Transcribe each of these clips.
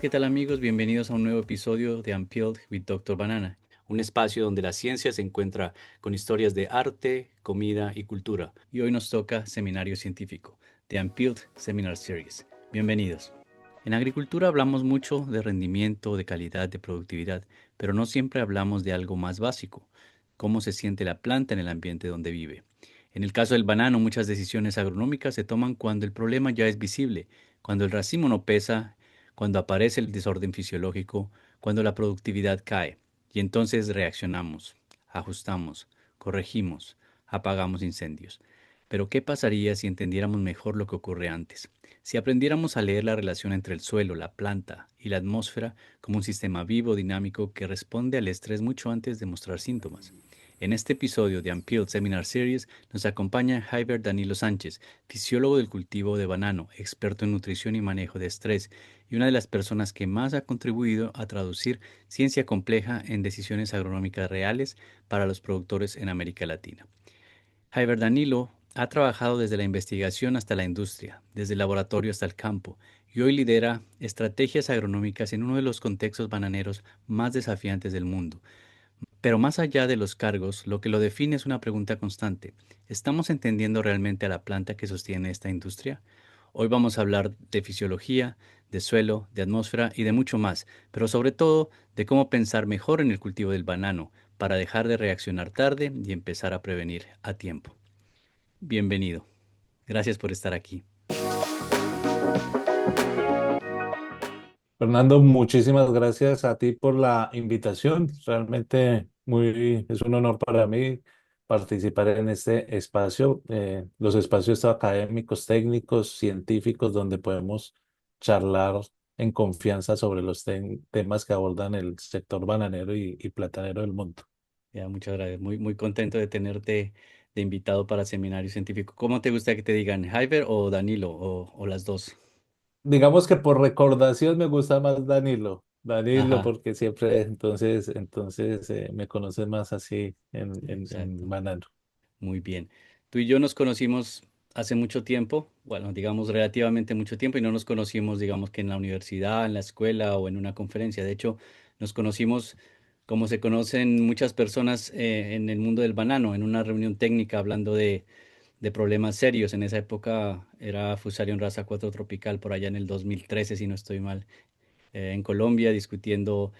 ¿qué tal amigos? Bienvenidos a un nuevo episodio de Unpeeled with Dr. Banana, un espacio donde la ciencia se encuentra con historias de arte, comida y cultura. Y hoy nos toca Seminario Científico, The Unpeeled Seminar Series. Bienvenidos. En agricultura hablamos mucho de rendimiento, de calidad, de productividad, pero no siempre hablamos de algo más básico, cómo se siente la planta en el ambiente donde vive. En el caso del banano, muchas decisiones agronómicas se toman cuando el problema ya es visible, cuando el racimo no pesa, cuando aparece el desorden fisiológico, cuando la productividad cae. Y entonces reaccionamos, ajustamos, corregimos, apagamos incendios. Pero ¿qué pasaría si entendiéramos mejor lo que ocurre antes? Si aprendiéramos a leer la relación entre el suelo, la planta y la atmósfera como un sistema vivo, dinámico, que responde al estrés mucho antes de mostrar síntomas. En este episodio de Unpeeled Seminar Series nos acompaña Jaiber Danilo Sánchez, fisiólogo del cultivo de banano, experto en nutrición y manejo de estrés, y una de las personas que más ha contribuido a traducir ciencia compleja en decisiones agronómicas reales para los productores en América Latina. Jaiber Danilo ha trabajado desde la investigación hasta la industria, desde el laboratorio hasta el campo, y hoy lidera estrategias agronómicas en uno de los contextos bananeros más desafiantes del mundo. Pero más allá de los cargos, lo que lo define es una pregunta constante. ¿Estamos entendiendo realmente a la planta que sostiene esta industria? Hoy vamos a hablar de fisiología, de suelo, de atmósfera y de mucho más, pero sobre todo de cómo pensar mejor en el cultivo del banano para dejar de reaccionar tarde y empezar a prevenir a tiempo. Bienvenido. Gracias por estar aquí. Fernando, muchísimas gracias a ti por la invitación. Realmente es un honor para mí participar en este espacio, los espacios académicos, técnicos, científicos, donde podemos charlar en confianza sobre los temas que abordan el sector bananero y platanero del mundo. Ya, muchas gracias. Muy contento de tenerte de invitado para Seminario Científico. ¿Cómo te gusta que te digan, Jaiber o Danilo o las dos? Digamos que por recordación me gusta más Danilo. Danilo, Ajá, porque siempre, entonces me conoces más así en exacto. Banano. Muy bien. Tú y yo nos conocimos hace mucho tiempo, bueno, digamos relativamente mucho tiempo, y no nos conocimos, digamos que en la universidad, en la escuela o en una conferencia. De hecho, nos conocimos como se conocen muchas personas en el mundo del banano, en una reunión técnica hablando de problemas serios. En esa época era Fusarium Raza 4 Tropical, por allá en el 2013, si no estoy mal, en Colombia, discutiendo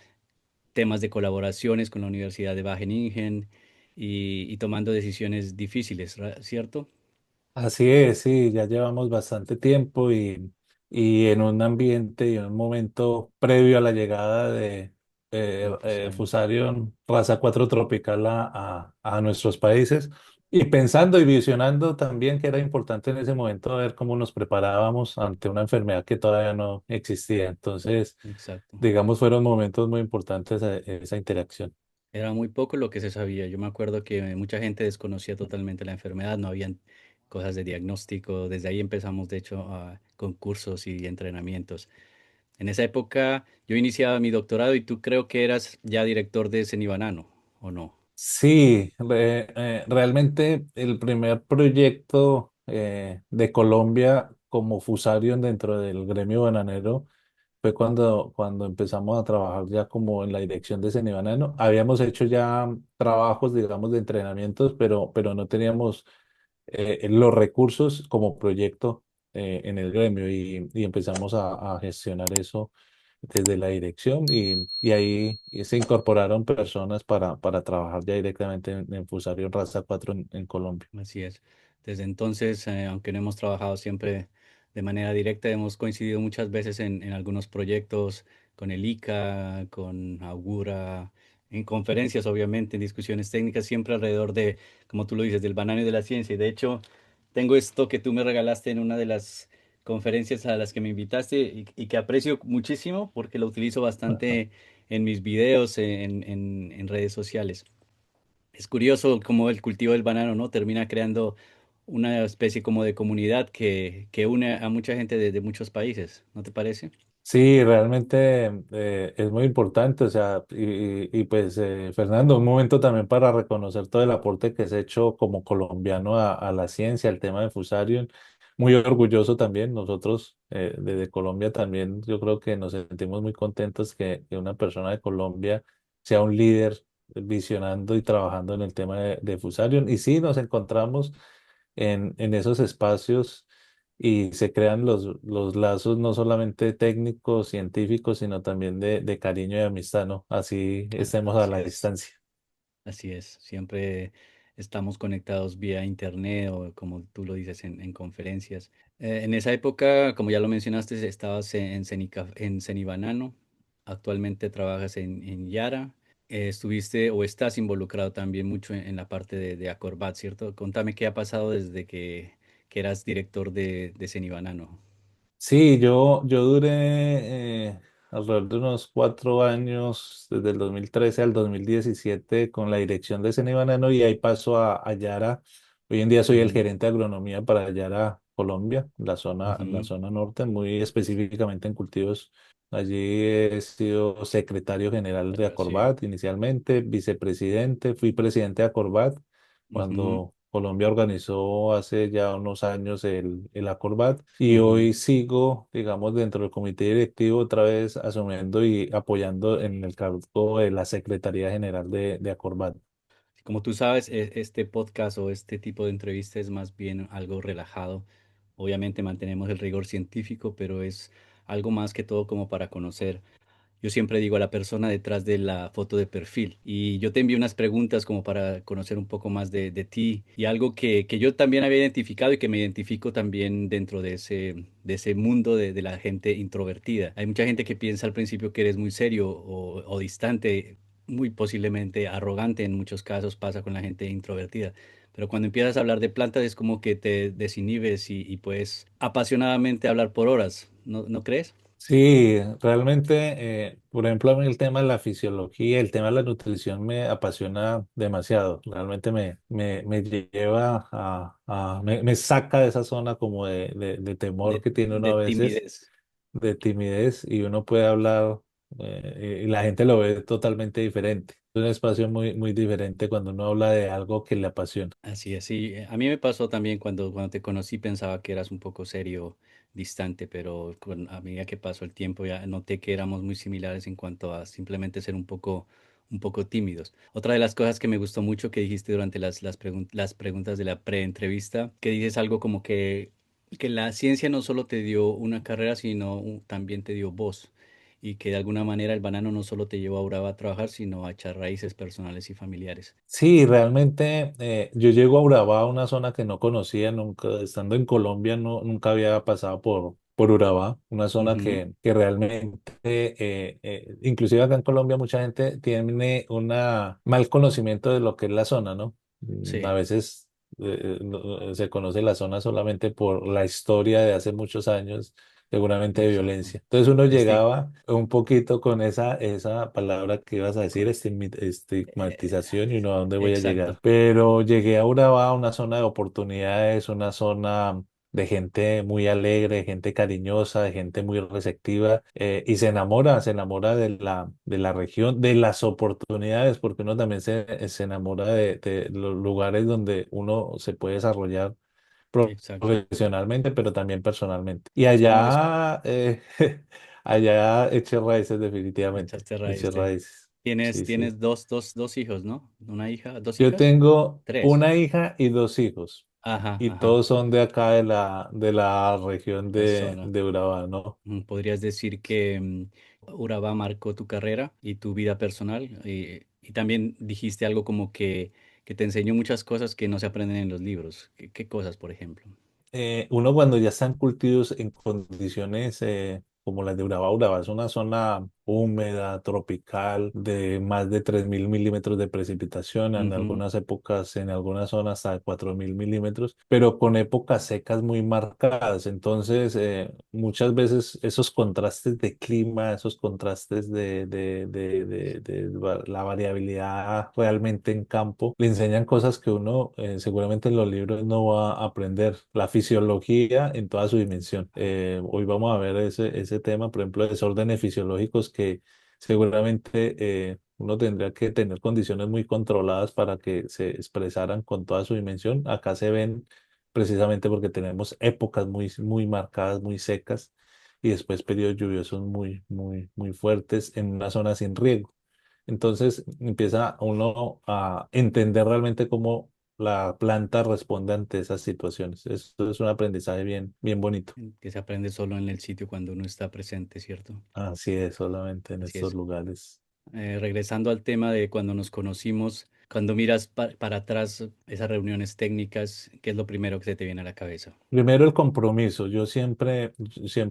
temas de colaboraciones con la Universidad de Wageningen y tomando decisiones difíciles, ¿cierto? Así es, sí, ya llevamos bastante tiempo y en un ambiente y en un momento previo a la llegada de De Fusarium. Fusarium Raza 4 Tropical a nuestros países y pensando y visionando también que era importante en ese momento ver cómo nos preparábamos ante una enfermedad que todavía no existía. Entonces, Exacto. digamos, fueron momentos muy importantes esa interacción. Era muy poco lo que se sabía. Yo me acuerdo que mucha gente desconocía totalmente la enfermedad, no habían cosas de diagnóstico. Desde ahí empezamos, de hecho, con cursos y entrenamientos. En esa época yo iniciaba mi doctorado y tú creo que eras ya director de Cenibanano, ¿o no? Sí, realmente el primer proyecto de Colombia como Fusarium dentro del gremio bananero fue cuando empezamos a trabajar ya como en la dirección de Cenibanano. Habíamos hecho ya trabajos, digamos, de entrenamientos, pero no teníamos los recursos como proyecto en el gremio y empezamos a gestionar eso desde la dirección y ahí se incorporaron personas para trabajar ya directamente en Fusarium Raza 4 en Colombia. Así es. Desde entonces, aunque no hemos trabajado siempre de manera directa, hemos coincidido muchas veces en algunos proyectos con el ICA, con Augura, en conferencias, obviamente, en discusiones técnicas, siempre alrededor de, como tú lo dices, del banano y de la ciencia. Y de hecho, tengo esto que tú me regalaste en una de las conferencias a las que me invitaste y que aprecio muchísimo porque lo utilizo bastante en mis videos, en redes sociales. Es curioso cómo el cultivo del banano, ¿no? Termina creando una especie como de comunidad que une a mucha gente de muchos países, ¿no te parece? Sí, realmente es muy importante, o sea, pues Fernando, un momento también para reconocer todo el aporte que has hecho como colombiano a la ciencia, al tema de Fusarium, muy orgulloso también. Nosotros desde Colombia también yo creo que nos sentimos muy contentos que una persona de Colombia sea un líder visionando y trabajando en el tema de Fusarion. Y sí, nos encontramos en esos espacios y se crean los lazos no solamente técnicos, científicos, sino también de cariño y amistad, ¿no? Así estemos a Así la es. distancia. Así es, siempre estamos conectados vía internet o como tú lo dices en conferencias. En esa época, como ya lo mencionaste, estabas en Cenibanano, actualmente trabajas en Yara, estuviste o estás involucrado también mucho en la parte de Acorbat, ¿cierto? Contame qué ha pasado desde que eras director de Cenibanano. Sí, yo duré alrededor de unos 4 años, desde el 2013 al 2017, con la dirección de Cene Banano y ahí paso a Yara. Hoy en día soy el Ujú, gerente de agronomía para Yara, Colombia, la ujú. zona norte, muy específicamente en cultivos. Allí he sido secretario general de Claro, sí. Acorbat inicialmente, vicepresidente, fui presidente de Acorbat Ujú, cuando Colombia organizó hace ya unos años el Acorbat y ujú. hoy sigo, digamos, dentro del comité directivo otra vez asumiendo y apoyando en el cargo de la Secretaría General de Acorbat. Como tú sabes, este podcast o este tipo de entrevista es más bien algo relajado. Obviamente mantenemos el rigor científico, pero es algo más que todo como para conocer. Yo siempre digo a la persona detrás de la foto de perfil y yo te envío unas preguntas como para conocer un poco más de ti y algo que yo también había identificado y que me identifico también dentro de ese mundo de la gente introvertida. Hay mucha gente que piensa al principio que eres muy serio o distante, muy posiblemente arrogante en muchos casos pasa con la gente introvertida. Pero cuando empiezas a hablar de plantas es como que te desinhibes y puedes apasionadamente hablar por horas, ¿no crees? Sí, realmente, por ejemplo, a mí el tema de la fisiología, el tema de la nutrición me apasiona demasiado. Realmente me lleva me saca de esa zona como de temor que tiene uno De a veces, timidez. de timidez, y uno puede hablar y la gente lo ve totalmente diferente. Es un espacio muy diferente cuando uno habla de algo que le apasiona. Así es, sí. A mí me pasó también cuando te conocí pensaba que eras un poco serio, distante, pero a medida que pasó el tiempo ya noté que éramos muy similares en cuanto a simplemente ser un poco tímidos. Otra de las cosas que me gustó mucho que dijiste durante las preguntas de la pre-entrevista, que dices algo como que la ciencia no solo te dio una carrera, sino también te dio voz. Y que de alguna manera el banano no solo te llevó a Uraba a trabajar, sino a echar raíces personales y familiares. Sí, realmente yo llego a Urabá, una zona que no conocía nunca, estando en Colombia, nunca había pasado por Urabá, una zona Ujú, que realmente, inclusive acá en Colombia mucha gente tiene un mal conocimiento de lo que es la zona, ¿no? A sí. veces se conoce la zona solamente por la historia de hace muchos años, seguramente de Exacto. violencia. Entonces uno Esti- llegaba un poquito con esa palabra que ibas a decir, co- eh, estigmatización, y uno a dónde voy a llegar. exacto, Pero llegué a Urabá, una zona de oportunidades, una zona de gente muy alegre, de gente cariñosa, de gente muy receptiva, y se enamora de la región, de las oportunidades, porque uno también se enamora de los lugares donde uno se puede desarrollar exacto. profesionalmente, pero también personalmente. Y Es como allá, allá eché raíces definitivamente, echaste eché raíz. raíces. Tienes, Sí, sí. tienes dos hijos, ¿no? Una hija, dos Yo hijas, tengo tres. una hija y 2 hijos, Ajá, y ajá. todos son de acá de la región La de, zona. de Urabá, ¿no? Podrías decir que Urabá marcó tu carrera y tu vida personal. Y también dijiste algo como que te enseñó muchas cosas que no se aprenden en los libros. ¿Qué cosas, por ejemplo? Uno cuando ya están cultivos en condiciones como las de Urabá, Urabá es una zona húmeda, tropical, de más de 3.000 milímetros de precipitación, en Ujú, algunas épocas, en algunas zonas hasta 4.000 milímetros, pero con épocas secas muy marcadas. Entonces, muchas veces esos contrastes de clima, esos contrastes de la variabilidad realmente en campo, le enseñan cosas que uno seguramente en los libros no va a aprender. La fisiología en toda su dimensión. Hoy vamos a ver ese tema, por ejemplo, desórdenes fisiológicos que seguramente uno tendría que tener condiciones muy controladas para que se expresaran con toda su dimensión. Acá se ven precisamente porque tenemos épocas muy marcadas, muy secas, y después periodos lluviosos muy fuertes en una zona sin riego. Entonces empieza uno a entender realmente cómo la planta responde ante esas situaciones. Esto es un aprendizaje bien bonito. Que se aprende solo en el sitio cuando uno está presente, ¿cierto? Así es, solamente en Así estos es. lugares. Regresando al tema de cuando nos conocimos, cuando miras para atrás esas reuniones técnicas, ¿qué es lo primero que se te viene a la cabeza? Primero el compromiso. Yo siempre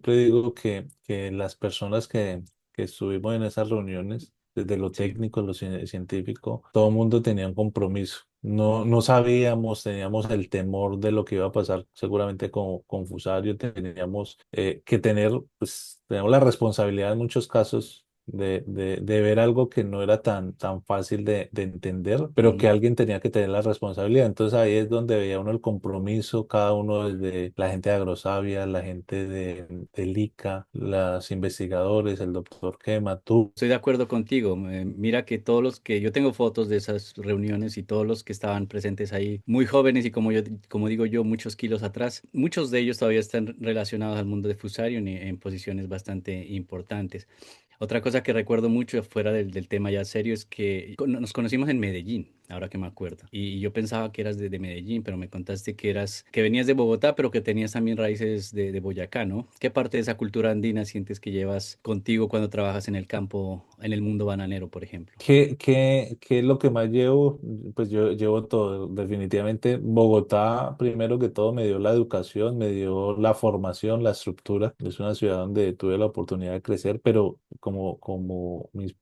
digo que las personas que estuvimos en esas reuniones, desde lo Sí. técnico, lo científico, todo el mundo tenía un compromiso. No sabíamos, teníamos el temor de lo que iba a pasar seguramente con Fusario, teníamos que tener, pues, tenemos la responsabilidad en muchos casos de ver algo que no era tan fácil de entender, pero que Ujú. alguien tenía que tener la responsabilidad. Entonces ahí es donde veía uno el compromiso, cada uno desde la gente de Agrosavia, la gente del ICA, los investigadores, el doctor Kema, tú. Estoy de acuerdo contigo. Mira que todos los que yo tengo fotos de esas reuniones y todos los que estaban presentes ahí, muy jóvenes y como digo yo, muchos kilos atrás, muchos de ellos todavía están relacionados al mundo de Fusarium y en posiciones bastante importantes. Otra cosa que recuerdo mucho fuera del tema ya serio es que nos conocimos en Medellín, ahora que me acuerdo. Y yo pensaba que eras de Medellín, pero me contaste que venías de Bogotá, pero que tenías también raíces de Boyacá, ¿no? ¿Qué parte de esa cultura andina sientes que llevas contigo cuando trabajas en el campo, en el mundo bananero, por ejemplo? ¿Qué es lo que más llevo? Pues yo llevo todo. Definitivamente Bogotá, primero que todo, me dio la educación, me dio la formación, la estructura. Es una ciudad donde tuve la oportunidad de crecer, pero como mis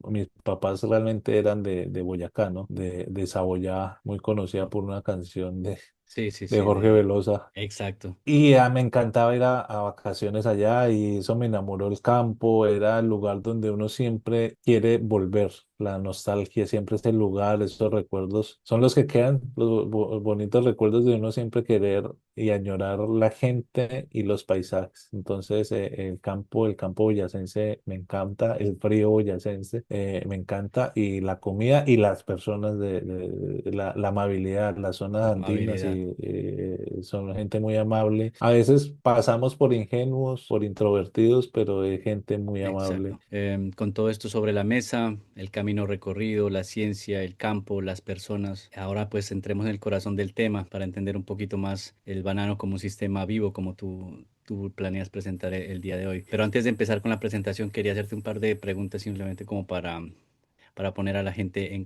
papás realmente eran de Boyacá, ¿no? De Saboyá, muy conocida por una canción Sí, sí, de sí, Jorge Velosa. exacto. Y me encantaba ir a vacaciones allá y eso me enamoró el campo, era el lugar donde uno siempre quiere volver, la nostalgia, siempre es el lugar, esos recuerdos son los que quedan, los bonitos recuerdos de uno siempre querer y añorar la gente y los paisajes. Entonces el campo boyacense me encanta, el frío boyacense me encanta y la comida y las personas la amabilidad, las zonas La andinas amabilidad. y son gente muy amable. A veces pasamos por ingenuos, por introvertidos, pero es gente muy amable. Exacto. Con todo esto sobre la mesa, el camino recorrido, la ciencia, el campo, las personas. Ahora pues entremos en el corazón del tema para entender un poquito más el banano como un sistema vivo, como tú planeas presentar el día de hoy. Pero antes de empezar con la presentación, quería hacerte un par de preguntas simplemente como para poner a la gente en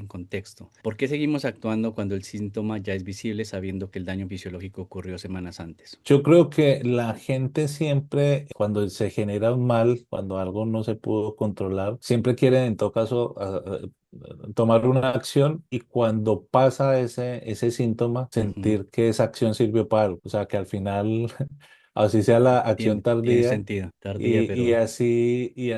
contexto. ¿Por qué seguimos actuando cuando el síntoma ya es visible sabiendo que el daño fisiológico ocurrió semanas antes? Yo creo que la gente siempre, cuando se genera un mal, cuando algo no se pudo controlar, siempre quiere en todo caso tomar una acción y cuando pasa ese síntoma, Ujú. sentir que esa acción sirvió para algo. O sea, que al final, así sea la acción Tiene tardía, sentido, tardía, y pero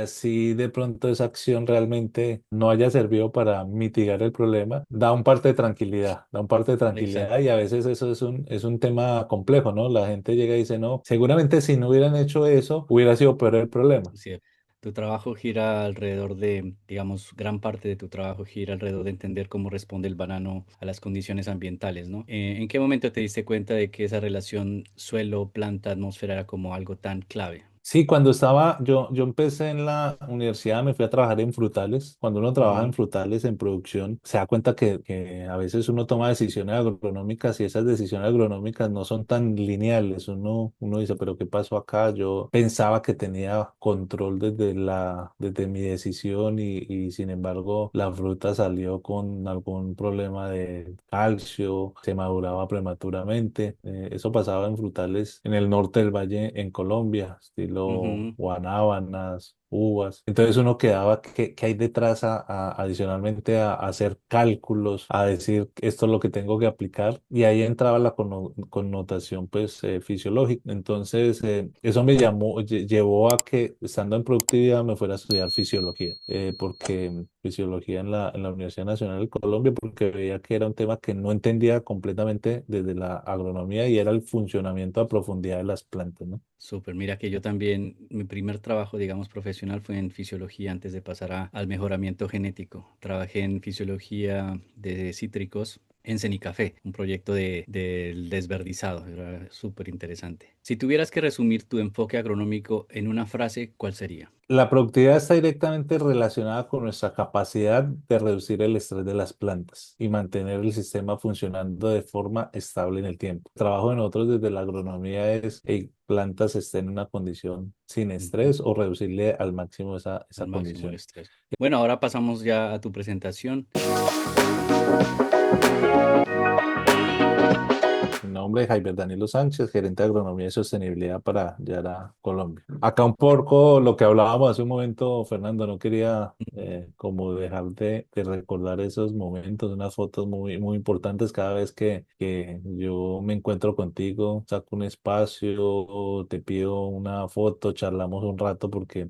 así de pronto esa acción realmente no haya servido para mitigar el problema, da un parte de tranquilidad, da un parte de tranquilidad y exacto. a veces eso es un tema complejo, ¿no? La gente llega y dice, no, seguramente si no hubieran hecho eso, hubiera sido peor el problema. Sí, tu trabajo gira alrededor de, digamos, gran parte de tu trabajo gira alrededor de entender cómo responde el banano a las condiciones ambientales, ¿no? ¿En qué momento te diste cuenta de que esa relación suelo-planta-atmósfera era como algo tan clave? Sí, yo empecé en la universidad, me fui a trabajar en frutales. Cuando uno trabaja en Ujú. frutales, en producción, se da cuenta que a veces uno toma decisiones agronómicas y esas decisiones agronómicas no son tan lineales. Uno dice, pero ¿qué pasó acá? Yo pensaba que tenía control desde mi decisión y sin embargo la fruta salió con algún problema de calcio, se maduraba prematuramente. Eso pasaba en frutales en el norte del valle en Colombia, estilo Ujú. guanábanas, uvas. Entonces uno quedaba, ¿qué hay detrás adicionalmente a hacer cálculos, a decir esto es lo que tengo que aplicar? Y ahí entraba la connotación pues fisiológica. Entonces eso me llevó a que estando en productividad me fuera a estudiar fisiología, porque fisiología en la Universidad Nacional de Colombia, porque veía que era un tema que no entendía completamente desde la agronomía y era el funcionamiento a profundidad de las plantas, ¿no? Súper, mira que yo también, mi primer trabajo, digamos, profesional fue en fisiología antes de pasar al mejoramiento genético. Trabajé en fisiología de cítricos en Cenicafé, un proyecto del desverdizado. Era súper interesante. Si tuvieras que resumir tu enfoque agronómico en una frase, ¿cuál sería? La productividad está directamente relacionada con nuestra capacidad de reducir el estrés de las plantas y mantener el sistema funcionando de forma estable en el tiempo. El trabajo de nosotros desde la agronomía es que plantas estén en una condición sin Ujú. estrés o reducirle al máximo Al esa máximo el condición. estrés. Bueno, ahora pasamos ya a tu presentación. Mi nombre es Javier Danilo Sánchez, gerente de agronomía y sostenibilidad para Yara, Colombia. Acá un poco lo que hablábamos hace un momento, Fernando, no quería como dejar de recordar esos momentos, unas fotos muy importantes cada vez que yo me encuentro contigo, saco un espacio, te pido una foto, charlamos un rato porque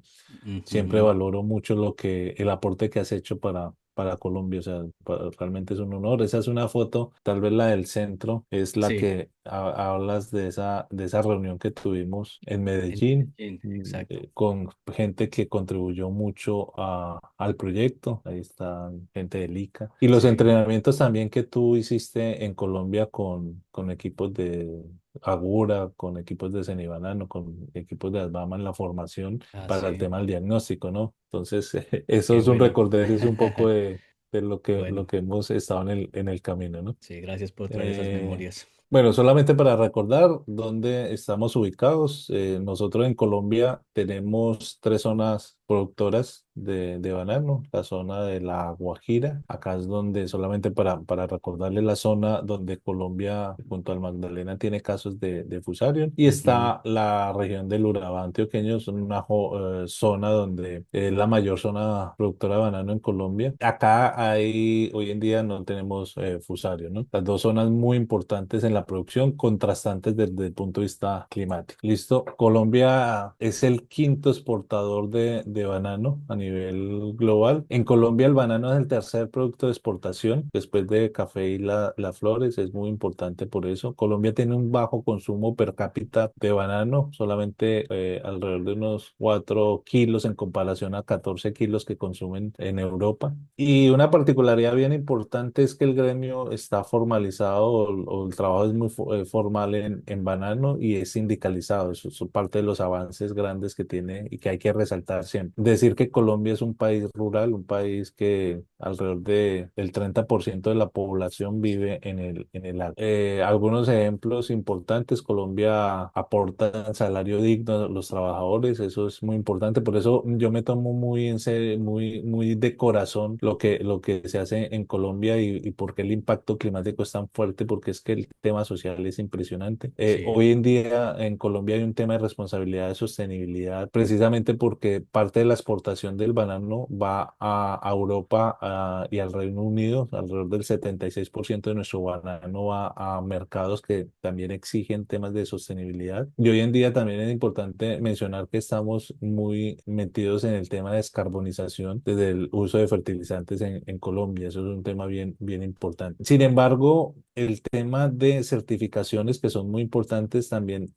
siempre Ujú. valoro mucho el aporte que has hecho para Colombia. O sea, realmente es un honor. Esa es una foto, tal vez la del centro, es la Sí, que hablas de esa reunión que tuvimos en en Medellín. Medellín, exacto. Con gente que contribuyó mucho al proyecto, ahí está gente del ICA. Y los Sí, entrenamientos también que tú hiciste en Colombia con equipos de Agura, con equipos de Cenibanano, con equipos de Asbama en la formación para el sí, tema del diagnóstico, ¿no? Entonces, eso qué es un bueno. recorderis un poco de lo Bueno, que hemos estado en el camino, ¿no? sí, gracias por traer esas Eh, memorias. bueno, solamente para recordar dónde estamos ubicados. Nosotros en Colombia tenemos tres zonas productoras de banano. La zona de la Guajira, acá es donde, solamente para recordarle, la zona donde Colombia junto al Magdalena tiene casos de Fusarium. Y Ujú. está la región del Urabá antioqueño, es una zona donde es la mayor zona productora de banano en Colombia. Acá hay, hoy en día no tenemos Fusarium, ¿no? Las dos zonas muy importantes en la producción, contrastantes desde el punto de vista climático. Listo. Colombia es el quinto exportador de banano a nivel global. En Colombia el banano es el tercer producto de exportación después de café y las flores. Es muy importante por eso. Colombia tiene un bajo consumo per cápita de banano, solamente alrededor de unos 4 kilos en comparación a 14 kilos que consumen en Europa. Y una particularidad bien importante es que el gremio está formalizado o el trabajo es muy formal en banano y es sindicalizado. Eso es parte de los avances grandes que tiene y que hay que resaltar siempre. Decir que Colombia es un país rural, un país que alrededor del 30% de la población vive en el agro. Algunos ejemplos importantes: Colombia aporta salario digno a los trabajadores, eso es muy importante. Por eso yo me tomo muy en serio, muy de corazón lo que se hace en Colombia y por qué el impacto climático es tan fuerte, porque es que el tema social es impresionante. Sí, Hoy en día en Colombia hay un tema de responsabilidad de sostenibilidad, precisamente porque parte de la exportación del banano va a Europa y al Reino Unido. Alrededor del 76% de nuestro banano va a mercados que también exigen temas de sostenibilidad. Y hoy en día también es importante mencionar que estamos muy metidos en el tema de descarbonización desde el uso de fertilizantes en Colombia. Eso es un tema bien importante. Sin embargo, el tema de certificaciones, que son muy importantes, también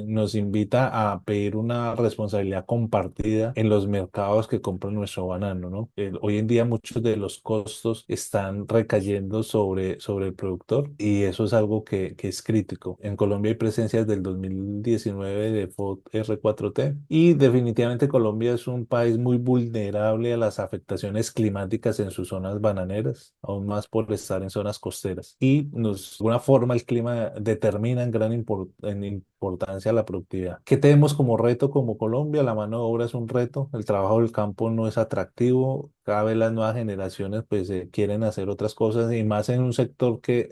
nos invita a pedir una responsabilidad compartida en los mercados que compran nuestro banano, ¿no? Hoy en día muchos de los costos están recayendo sobre el productor y eso es algo que es crítico. En Colombia hay presencia desde el 2019 de FOD R4T y definitivamente Colombia es un país muy vulnerable a las afectaciones climáticas en sus zonas bananeras, aún más por estar en zonas costeras. Y de alguna forma el clima determina en importancia la productividad. ¿Qué tenemos como reto como Colombia? La mano de obra es un reto, el trabajo del campo no es atractivo, cada vez las nuevas generaciones pues quieren hacer otras cosas y más en un sector que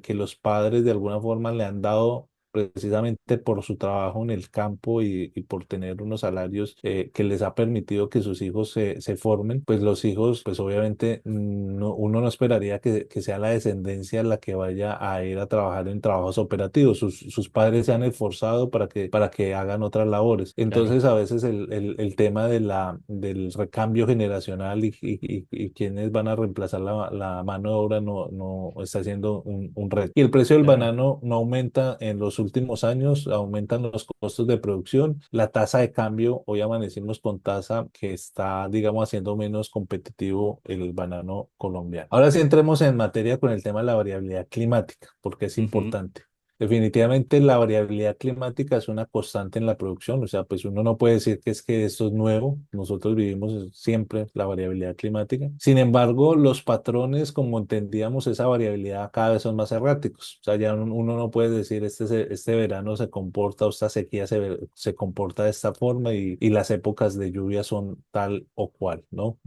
los padres de alguna forma le han dado precisamente por su trabajo en el campo y por tener unos salarios que les ha permitido que sus hijos se formen. Pues los hijos, pues obviamente uno no esperaría que sea la descendencia la que vaya a ir a trabajar en trabajos operativos. Sus padres se han esforzado para que hagan otras labores. claro. Entonces a veces el tema del recambio generacional y quienes van a reemplazar la mano de obra no está siendo un reto. Y el precio del Claro. banano no aumenta en los los últimos años aumentan los costos de producción, la tasa de cambio, hoy amanecimos con tasa que está, digamos, haciendo menos competitivo el banano colombiano. Ahora sí entremos en materia con el tema de la variabilidad climática, porque es Ujú. importante. Definitivamente la variabilidad climática es una constante en la producción, o sea, pues uno no puede decir que es que esto es nuevo, nosotros vivimos siempre la variabilidad climática. Sin embargo, los patrones, como entendíamos esa variabilidad, cada vez son más erráticos. O sea, ya uno no puede decir este verano se comporta o esta sequía se comporta de esta forma y las épocas de lluvia son tal o cual, ¿no?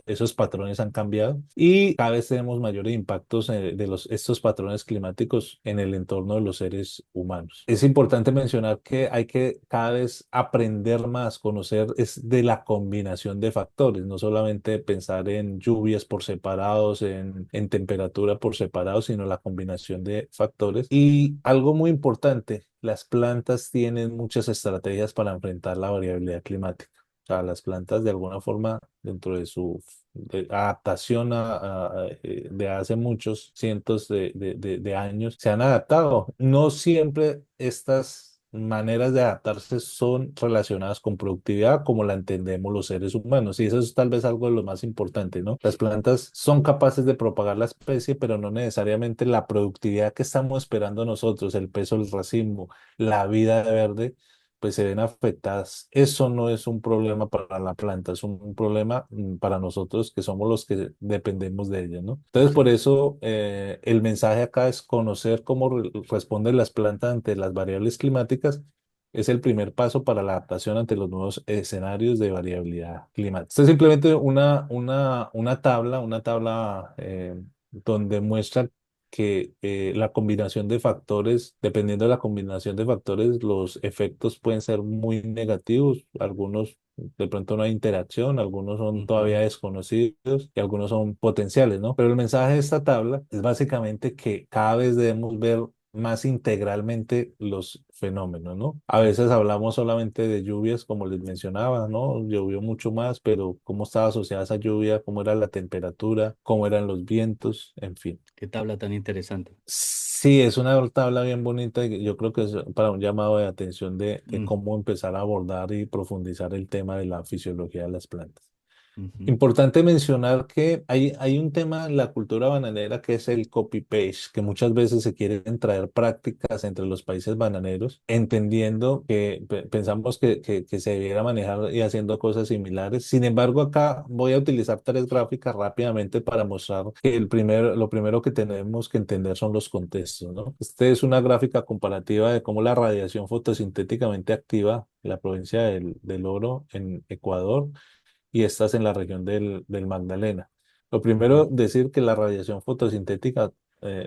Esos patrones han cambiado y cada vez tenemos mayores impactos estos patrones climáticos en el entorno de los seres humanos. Es importante mencionar que hay que cada vez aprender más, conocer es de la combinación de factores, no solamente pensar en lluvias por separados, en temperatura por separado, sino la combinación de factores. Y algo muy importante, las plantas tienen muchas estrategias para enfrentar la variabilidad climática. O sea, las plantas de alguna forma, dentro de su adaptación de hace muchos cientos de años, se han adaptado. No siempre estas maneras de adaptarse son relacionadas con productividad como la entendemos los seres humanos. Y eso es tal vez algo de lo más importante, ¿no? Las plantas son capaces de propagar la especie, pero no necesariamente la productividad que estamos esperando nosotros, el peso del racimo, la vida verde pues se ven afectadas. Eso no es un problema para la planta, es un problema para nosotros que somos los que dependemos de ella, ¿no? Entonces, por Sí. eso el mensaje acá es conocer cómo responden las plantas ante las variables climáticas. Es el primer paso para la adaptación ante los nuevos escenarios de variabilidad climática. Esto es simplemente una tabla donde muestra que la combinación de factores, dependiendo de la combinación de factores, los efectos pueden ser muy negativos. Algunos de pronto no hay interacción, algunos son todavía Ujú. desconocidos y algunos son potenciales, ¿no? Pero el mensaje de esta tabla es básicamente que cada vez debemos ver más integralmente los fenómenos, ¿no? A veces hablamos solamente de lluvias, como les mencionaba, ¿no? Llovió mucho más, pero cómo estaba asociada esa lluvia, cómo era la temperatura, cómo eran los vientos, en fin. Qué tabla tan interesante. Sí, es una tabla bien bonita y yo creo que es para un llamado de atención de Mm, cómo empezar a abordar y profundizar el tema de la fisiología de las plantas. ujú. Importante mencionar que hay un tema en la cultura bananera que es el copy-paste, que muchas veces se quieren traer prácticas entre los países bananeros, entendiendo que pensamos que se debiera manejar y haciendo cosas similares. Sin embargo, acá voy a utilizar tres gráficas rápidamente para mostrar que lo primero que tenemos que entender son los contextos, ¿no? Este es una gráfica comparativa de cómo la radiación fotosintéticamente activa en la provincia del Oro en Ecuador y estas en la región del Magdalena. Lo primero, Ujú. decir que la radiación fotosintética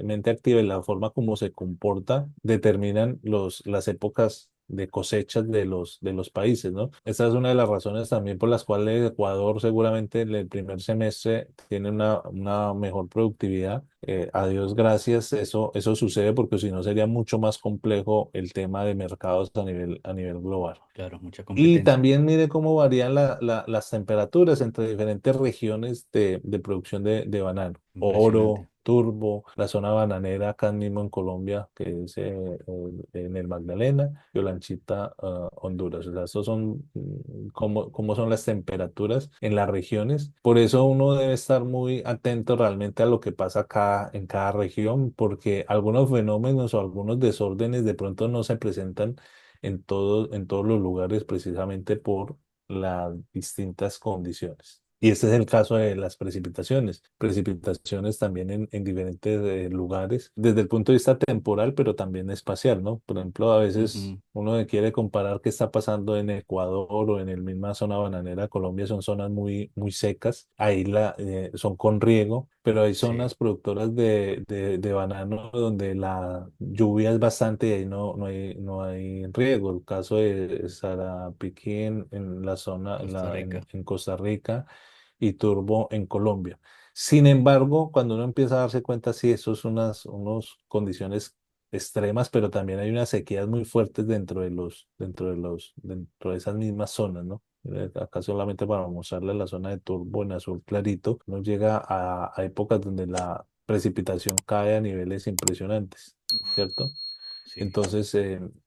mente activa y la forma como se comporta determinan las épocas de cosechas de los países, ¿no? Esta es una de las razones también por las cuales Ecuador seguramente en el primer semestre tiene una mejor productividad. A Dios gracias, eso sucede porque si no sería mucho más complejo el tema de mercados a nivel global. Claro, mucha Y competencia. también mire cómo varían las temperaturas entre diferentes regiones de producción de banano. Impresionante. Oro, Turbo, la zona bananera acá mismo en Colombia, que es en el Magdalena, y Olanchita, Honduras. O sea, estos son cómo son las temperaturas en las regiones. Por eso uno debe estar muy atento realmente a lo que pasa acá en cada región, porque algunos fenómenos o algunos desórdenes de pronto no se presentan en todos los lugares precisamente por las distintas condiciones. Y este es el caso de las precipitaciones. Precipitaciones también en diferentes lugares, desde el punto de vista temporal, pero también espacial, ¿no? Por ejemplo, a veces Ujú. uno quiere comparar qué está pasando en Ecuador o en el misma zona bananera de Colombia, son zonas muy secas, ahí son con riego, pero hay Sí, zonas productoras de banano donde la lluvia es bastante y ahí no hay riego. El caso de Sarapiquí en la zona, Costa Rica. en Costa Rica y Turbo en Colombia. Sin embargo, cuando uno empieza a darse cuenta, sí, eso es unas condiciones extremas, pero también hay unas sequías muy fuertes dentro de esas mismas zonas, ¿no? Acá solamente para mostrarle la zona de Turbo en azul clarito, nos llega a épocas donde la precipitación cae a niveles impresionantes, ¿cierto? Sí. Entonces,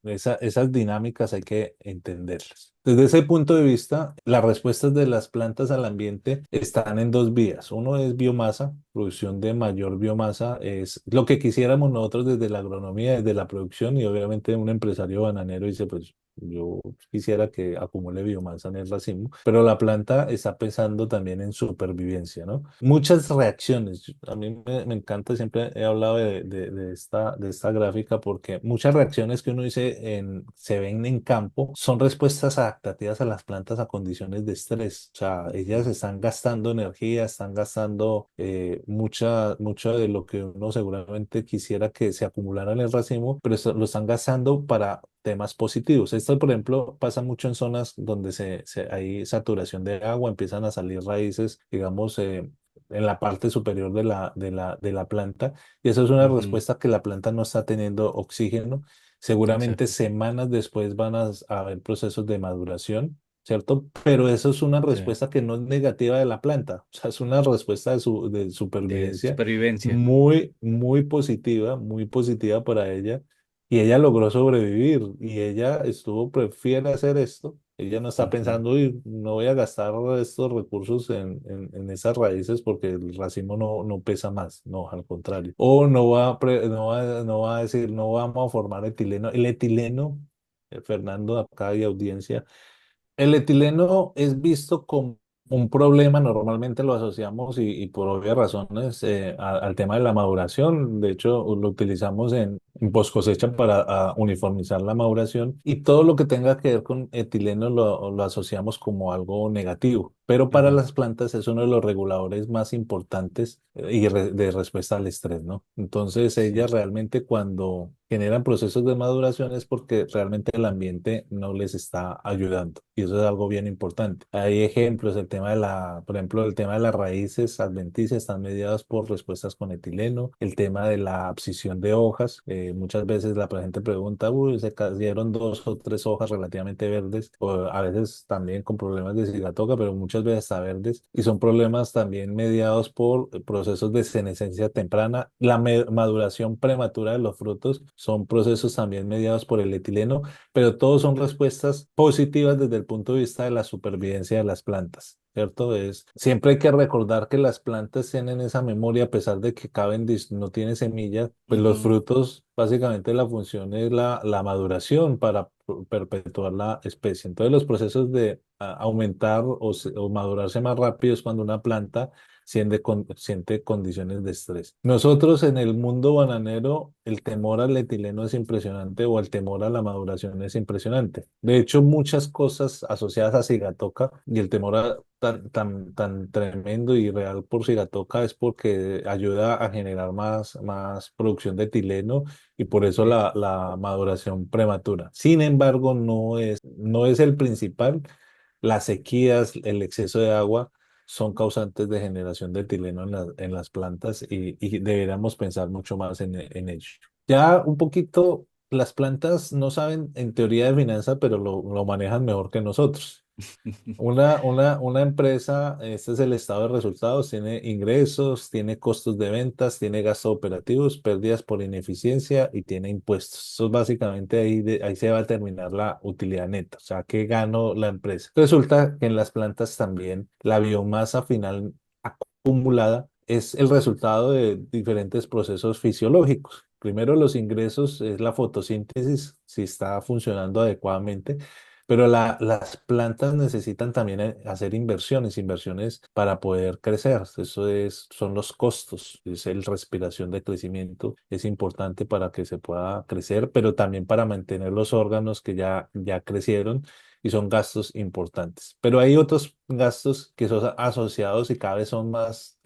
esas dinámicas hay que entenderlas. Desde ese punto de vista, las respuestas de las plantas al ambiente están en dos vías. Uno es biomasa, producción de mayor biomasa, es lo que quisiéramos nosotros desde la agronomía, desde la producción, y obviamente un empresario bananero dice, pues yo quisiera que acumule biomasa en el racimo, pero la planta está pensando también en supervivencia, ¿no? Muchas reacciones. A mí me encanta, siempre he hablado de esta gráfica porque muchas reacciones que uno dice se ven en campo son respuestas adaptativas a las plantas a condiciones de estrés. O sea, ellas están gastando energía, están gastando mucha de lo que uno seguramente quisiera que se acumulara en el racimo, pero lo están gastando para temas positivos. Esto, por ejemplo, pasa mucho en zonas donde hay saturación de agua, empiezan a salir raíces, digamos, en la parte superior de la planta, y eso es una Ujú. respuesta que la planta no está teniendo oxígeno. Seguramente Exacto. semanas después van a haber procesos de maduración, ¿cierto? Pero eso es una Sí. respuesta que no es negativa de la planta, o sea, es una respuesta de De supervivencia supervivencia. muy positiva para ella. Y ella logró sobrevivir y ella prefiere hacer esto. Ella no está Ujú. pensando, uy, no voy a gastar estos recursos en esas raíces porque el racimo no pesa más. No, al contrario. O no va a decir, no vamos a formar etileno. El etileno, Fernando, acá y audiencia, el etileno es visto como un problema, normalmente lo asociamos y por obvias razones al tema de la maduración. De hecho, lo utilizamos en post cosecha para uniformizar la maduración y todo lo que tenga que ver con etileno lo asociamos como algo negativo. Pero para Ujú. las plantas es uno de los reguladores más importantes de respuesta al estrés, ¿no? Entonces, ellas Sí. realmente cuando generan procesos de maduración es porque realmente el ambiente no les está ayudando. Y eso es algo bien importante. Hay ejemplos, por ejemplo, el tema de las raíces adventicias están mediadas por respuestas con etileno. El tema de la abscisión de hojas. Muchas veces la gente pregunta, uy, se cayeron dos o tres hojas relativamente verdes, o a veces también con problemas de sigatoca, pero muchas veces está verdes. Y son problemas también mediados por procesos de senescencia temprana. La maduración prematura de los frutos son procesos también mediados por el etileno, pero todos son respuestas positivas desde el punto de vista de la supervivencia de las plantas. ¿Cierto? Siempre hay que recordar que las plantas tienen esa memoria, a pesar de que no tiene semillas, pues los Ujú. frutos, básicamente la función es la maduración para perpetuar la especie. Entonces los procesos de aumentar o madurarse más rápido es cuando una planta siente condiciones de estrés. Nosotros en el mundo bananero, el temor al etileno es impresionante o el temor a la maduración es impresionante. De hecho, muchas cosas asociadas a Sigatoca y el temor tan tremendo y real por Sigatoca es porque ayuda a generar más producción de etileno y por eso Sí. la maduración prematura. Sin embargo, no es el principal. Las sequías, el exceso de agua son causantes de generación de etileno en las plantas y deberíamos pensar mucho más en ello. Ya un poquito, las plantas no saben en teoría de finanzas, pero lo manejan mejor que nosotros. Una empresa, este es el estado de resultados, tiene ingresos, tiene costos de ventas, tiene gastos operativos, pérdidas por ineficiencia y tiene impuestos. Eso es básicamente ahí se va a terminar la utilidad neta, o sea, ¿qué ganó la empresa? Resulta que en las plantas también la biomasa final acumulada es el resultado de diferentes procesos fisiológicos. Primero, los ingresos es la fotosíntesis, si está funcionando adecuadamente, pero las plantas necesitan también hacer inversiones para poder crecer. Son los costos, es el respiración de crecimiento, es importante para que se pueda crecer, pero también para mantener los órganos que ya crecieron y son gastos importantes. Pero hay otros gastos que son asociados y cada vez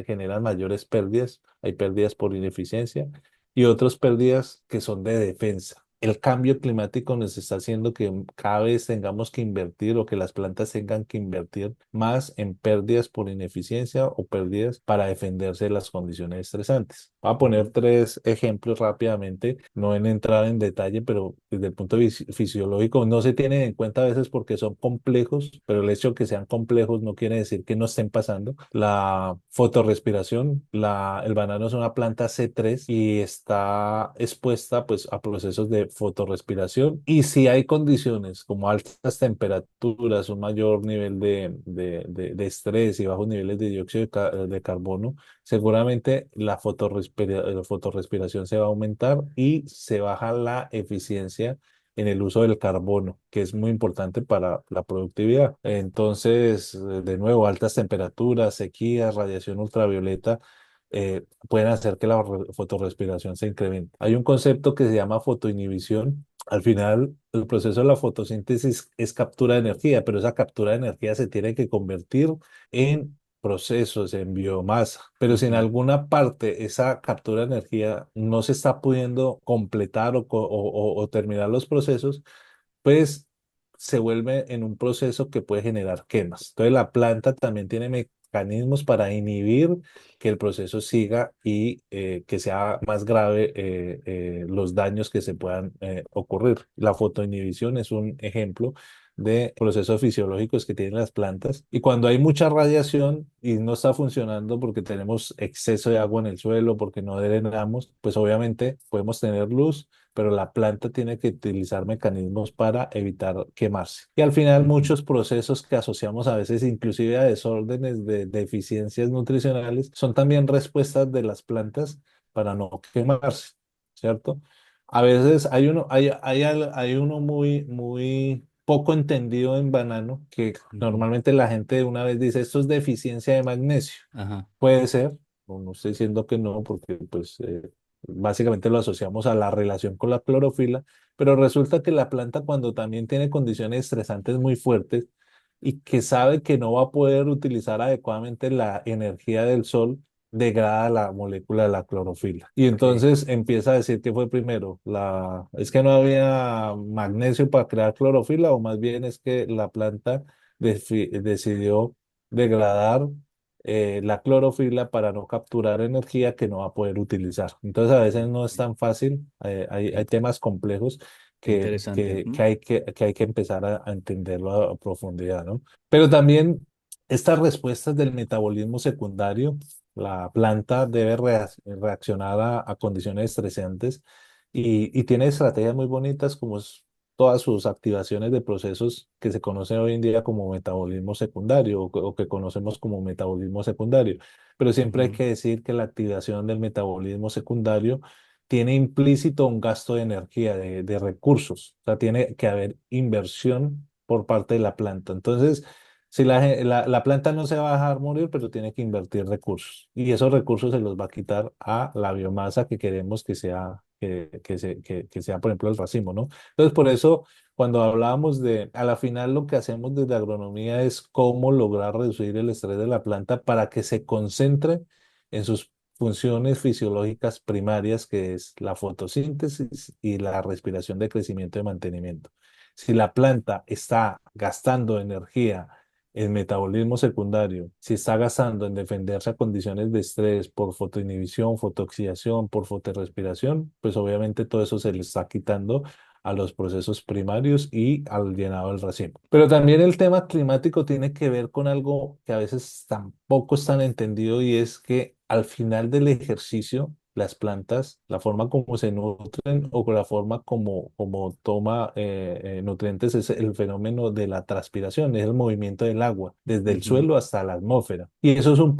generan mayores pérdidas. Hay pérdidas por ineficiencia y otras pérdidas que son de defensa. El cambio climático nos está haciendo que cada vez tengamos que invertir o que las plantas tengan que invertir más en pérdidas por ineficiencia o pérdidas para defenderse de las condiciones estresantes. Voy a poner Ujú. tres ejemplos rápidamente, no en entrar en detalle, pero desde el punto fisiológico no se tienen en cuenta a veces porque son complejos, pero el hecho de que sean complejos no quiere decir que no estén pasando. La fotorrespiración, el banano es una planta C3 y está expuesta pues a procesos de fotorrespiración. Y si hay condiciones como altas temperaturas, un mayor nivel de estrés y bajos niveles de dióxido de carbono, seguramente la fotorrespiración se va a aumentar y se baja la eficiencia en el uso del carbono, que es muy importante para la productividad. Entonces, de nuevo, altas temperaturas, sequías, radiación ultravioleta pueden hacer que la fotorrespiración se incremente. Hay un concepto que se llama fotoinhibición. Al final, el proceso de la fotosíntesis es captura de energía, pero esa captura de energía se tiene que convertir en procesos, en biomasa. Pero si en Ujú. alguna parte esa captura de energía no se está pudiendo completar o terminar los procesos, pues se vuelve en un proceso que puede generar quemas. Entonces la planta también tiene mecanismos para inhibir que el proceso siga y que sea más grave los daños que se puedan ocurrir. La fotoinhibición es un ejemplo de procesos fisiológicos que tienen las plantas. Y cuando hay mucha radiación y no está funcionando porque tenemos exceso de agua en el suelo, porque no drenamos, pues obviamente podemos tener luz, pero la planta tiene que utilizar mecanismos para evitar quemarse. Y al final Ujú. muchos procesos que asociamos a veces inclusive a desórdenes de deficiencias nutricionales son también respuestas de las plantas para no quemarse, ¿cierto? A veces hay uno muy poco entendido en banano que Ujú. normalmente la gente una vez dice, esto es deficiencia de magnesio. Ajá. Puede ser, no estoy diciendo que no, porque pues básicamente lo asociamos a la relación con la clorofila, pero resulta que la planta cuando también tiene condiciones estresantes muy fuertes y que sabe que no va a poder utilizar adecuadamente la energía del sol, degrada la molécula de la clorofila. Y Ok. entonces empieza a decir que fue primero, es que no había magnesio para crear clorofila o más bien es que la planta decidió degradar la clorofila para no capturar energía que no va a poder utilizar. Entonces a veces no es Ok. tan fácil, Qué, hay temas complejos qué interesante. Ujú. que hay que empezar a entenderlo a profundidad, ¿no? Pero también estas respuestas del metabolismo secundario, la planta debe reaccionar a condiciones estresantes y tiene estrategias muy bonitas como todas sus activaciones de procesos que se conocen hoy en día como metabolismo secundario o que conocemos como metabolismo secundario. Pero siempre hay Ujú. que decir que la activación del metabolismo secundario tiene implícito un gasto de energía, de recursos. O sea, tiene que haber inversión por parte de la planta. Entonces, si la planta no se va a dejar morir, pero tiene que invertir recursos. Y esos recursos se los va a quitar a la biomasa que queremos que sea, que sea, por ejemplo, el racimo, ¿no? Entonces, por eso, cuando hablábamos a la final lo que hacemos desde agronomía es cómo lograr reducir el estrés de la planta para que se concentre en sus funciones fisiológicas primarias, que es la fotosíntesis y la respiración de crecimiento y mantenimiento. Si la planta está gastando energía en metabolismo secundario, si está gastando en defenderse a condiciones de estrés por fotoinhibición, fotooxidación, por fotorrespiración, pues obviamente todo eso se le está quitando a los procesos primarios y al llenado del racimo. Pero también el tema climático tiene que ver con algo que a veces tampoco es tan entendido y es que al final del ejercicio, las plantas, la forma como se nutren o la forma como toma nutrientes es el fenómeno de la transpiración, es el movimiento del agua desde el Ujú. suelo hasta la atmósfera. Y eso es un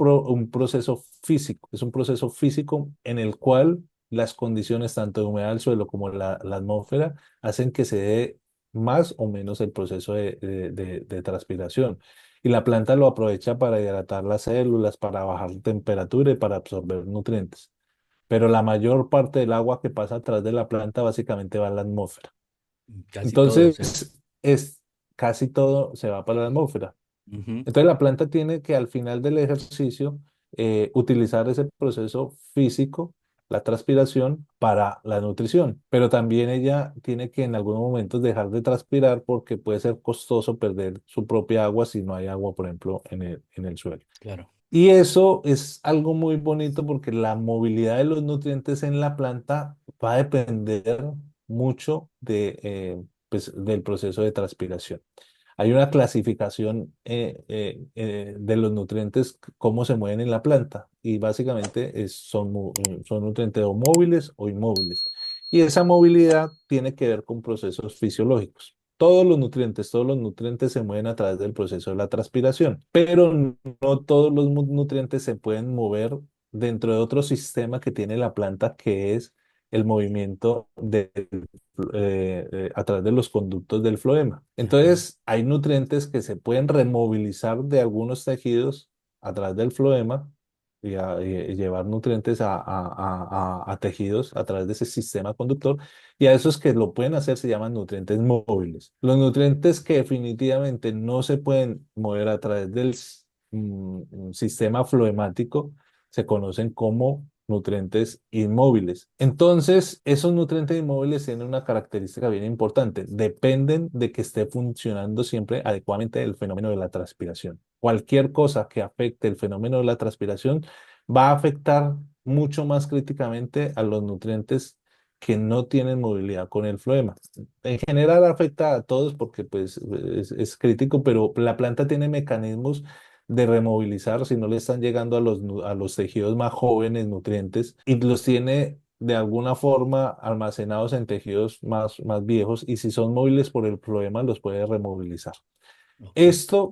proceso físico, es un proceso físico en el cual las condiciones tanto de humedad del suelo como la atmósfera hacen que se dé más o menos el proceso de transpiración. Y la planta lo aprovecha para hidratar las células, para bajar la temperatura y para absorber nutrientes. Pero la mayor parte del agua que pasa a través de la planta básicamente va a la atmósfera. Casi todo, sí. Entonces, casi todo se va para la atmósfera. Ujú. Entonces la planta tiene que al final del ejercicio utilizar ese proceso físico, la transpiración, para la nutrición. Pero también ella tiene que en algunos momentos dejar de transpirar porque puede ser costoso perder su propia agua si no hay agua, por ejemplo, en el suelo. Claro. Y eso es algo muy bonito porque la movilidad de los nutrientes en la planta va a depender mucho pues, del proceso de transpiración. Hay una clasificación de los nutrientes, cómo se mueven en la planta, y básicamente son nutrientes o móviles o inmóviles. Y esa movilidad tiene que ver con procesos fisiológicos. Todos los nutrientes se mueven a través del proceso de la transpiración, pero no todos los nutrientes se pueden mover dentro de otro sistema que tiene la planta, que es el movimiento a través de los conductos del floema. Ajá. Entonces, hay nutrientes que se pueden removilizar de algunos tejidos a través del floema y llevar nutrientes a tejidos a través de ese sistema conductor. Y a esos que lo pueden hacer se llaman nutrientes móviles. Los nutrientes que definitivamente no se pueden mover a través del sistema floemático se conocen como nutrientes inmóviles. Entonces, esos nutrientes inmóviles tienen una característica bien importante. Dependen de que esté funcionando siempre adecuadamente el fenómeno de la transpiración. Cualquier cosa que afecte el fenómeno de la transpiración va a afectar mucho más críticamente a los nutrientes que no tienen movilidad con el floema. En general afecta a todos porque pues es crítico, pero la planta tiene mecanismos de removilizar si no le están llegando a los tejidos más jóvenes nutrientes y los tiene de alguna forma almacenados en tejidos más viejos y si son móviles por el problema los puede removilizar. Ok. Esto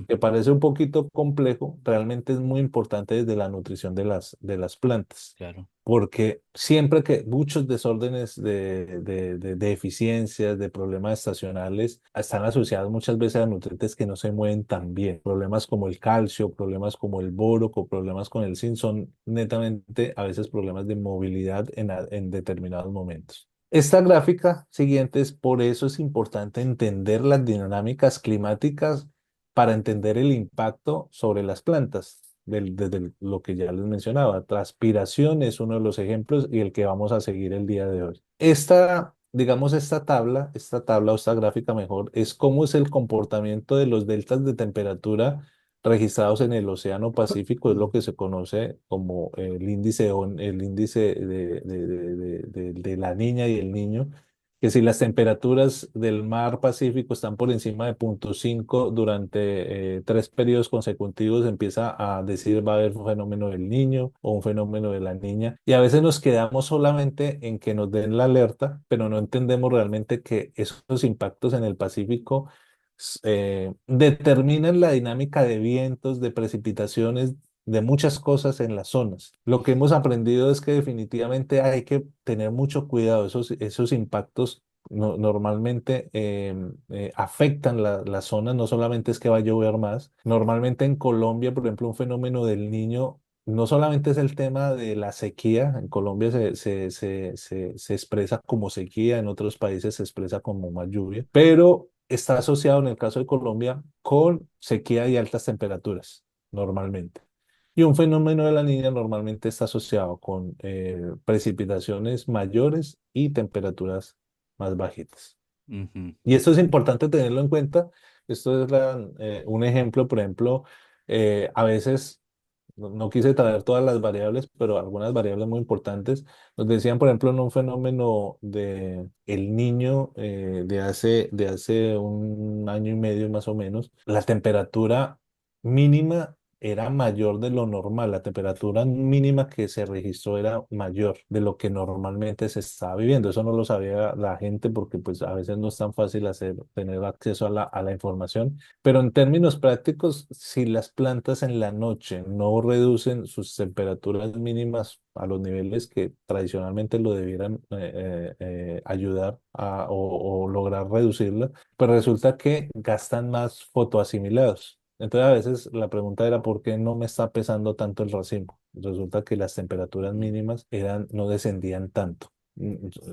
que parece un poquito complejo, realmente es muy importante desde la nutrición de las plantas, Claro. porque siempre que muchos desórdenes de deficiencias, de problemas estacionales, están asociados muchas veces a nutrientes que no se mueven tan bien. Problemas como el calcio, problemas como el boro, o problemas con el zinc son netamente a veces problemas de movilidad en determinados momentos. Esta gráfica siguiente es por eso es importante entender las dinámicas climáticas para entender el impacto sobre las plantas, desde lo que ya les mencionaba. Transpiración es uno de los ejemplos y el que vamos a seguir el día de hoy. Digamos, esta tabla o esta gráfica mejor, es cómo es el comportamiento de los deltas de temperatura registrados en el Océano Pacífico, es lo que se conoce como el índice de la niña y el niño, que si las temperaturas del mar Pacífico están por encima de 0,5 durante 3 periodos consecutivos, empieza a decir va a haber un fenómeno del niño o un fenómeno de la niña. Y a veces nos quedamos solamente en que nos den la alerta, pero no entendemos realmente que esos impactos en el Pacífico determinan la dinámica de vientos, de precipitaciones, de muchas cosas en las zonas. Lo que hemos aprendido es que definitivamente hay que tener mucho cuidado. Esos impactos normalmente afectan las zonas, no solamente es que va a llover más. Normalmente en Colombia, por ejemplo, un fenómeno del niño. No solamente es el tema de la sequía, en Colombia se expresa como sequía, en otros países se expresa como más lluvia, pero está asociado en el caso de Colombia con sequía y altas temperaturas, normalmente. Y un fenómeno de la niña normalmente está asociado con precipitaciones mayores y temperaturas más bajitas. Ujú. Y esto es importante tenerlo en cuenta. Esto es un ejemplo, por ejemplo, a veces, no quise traer todas las variables, pero algunas variables muy importantes. Nos decían, por ejemplo, en un fenómeno de el niño de hace un año y medio más o menos, la temperatura mínima era mayor de lo normal. La temperatura mínima que se registró era mayor de lo que normalmente se estaba viviendo. Eso no lo sabía la gente porque pues a veces no es tan fácil tener acceso a a la información. Pero en términos prácticos, si las plantas en la noche no reducen sus temperaturas mínimas a los niveles que tradicionalmente lo debieran ayudar o lograr reducirla, pues resulta que gastan más fotoasimilados. Entonces a veces la pregunta era ¿por qué no me está pesando tanto el racimo? Resulta que las temperaturas mínimas no descendían tanto.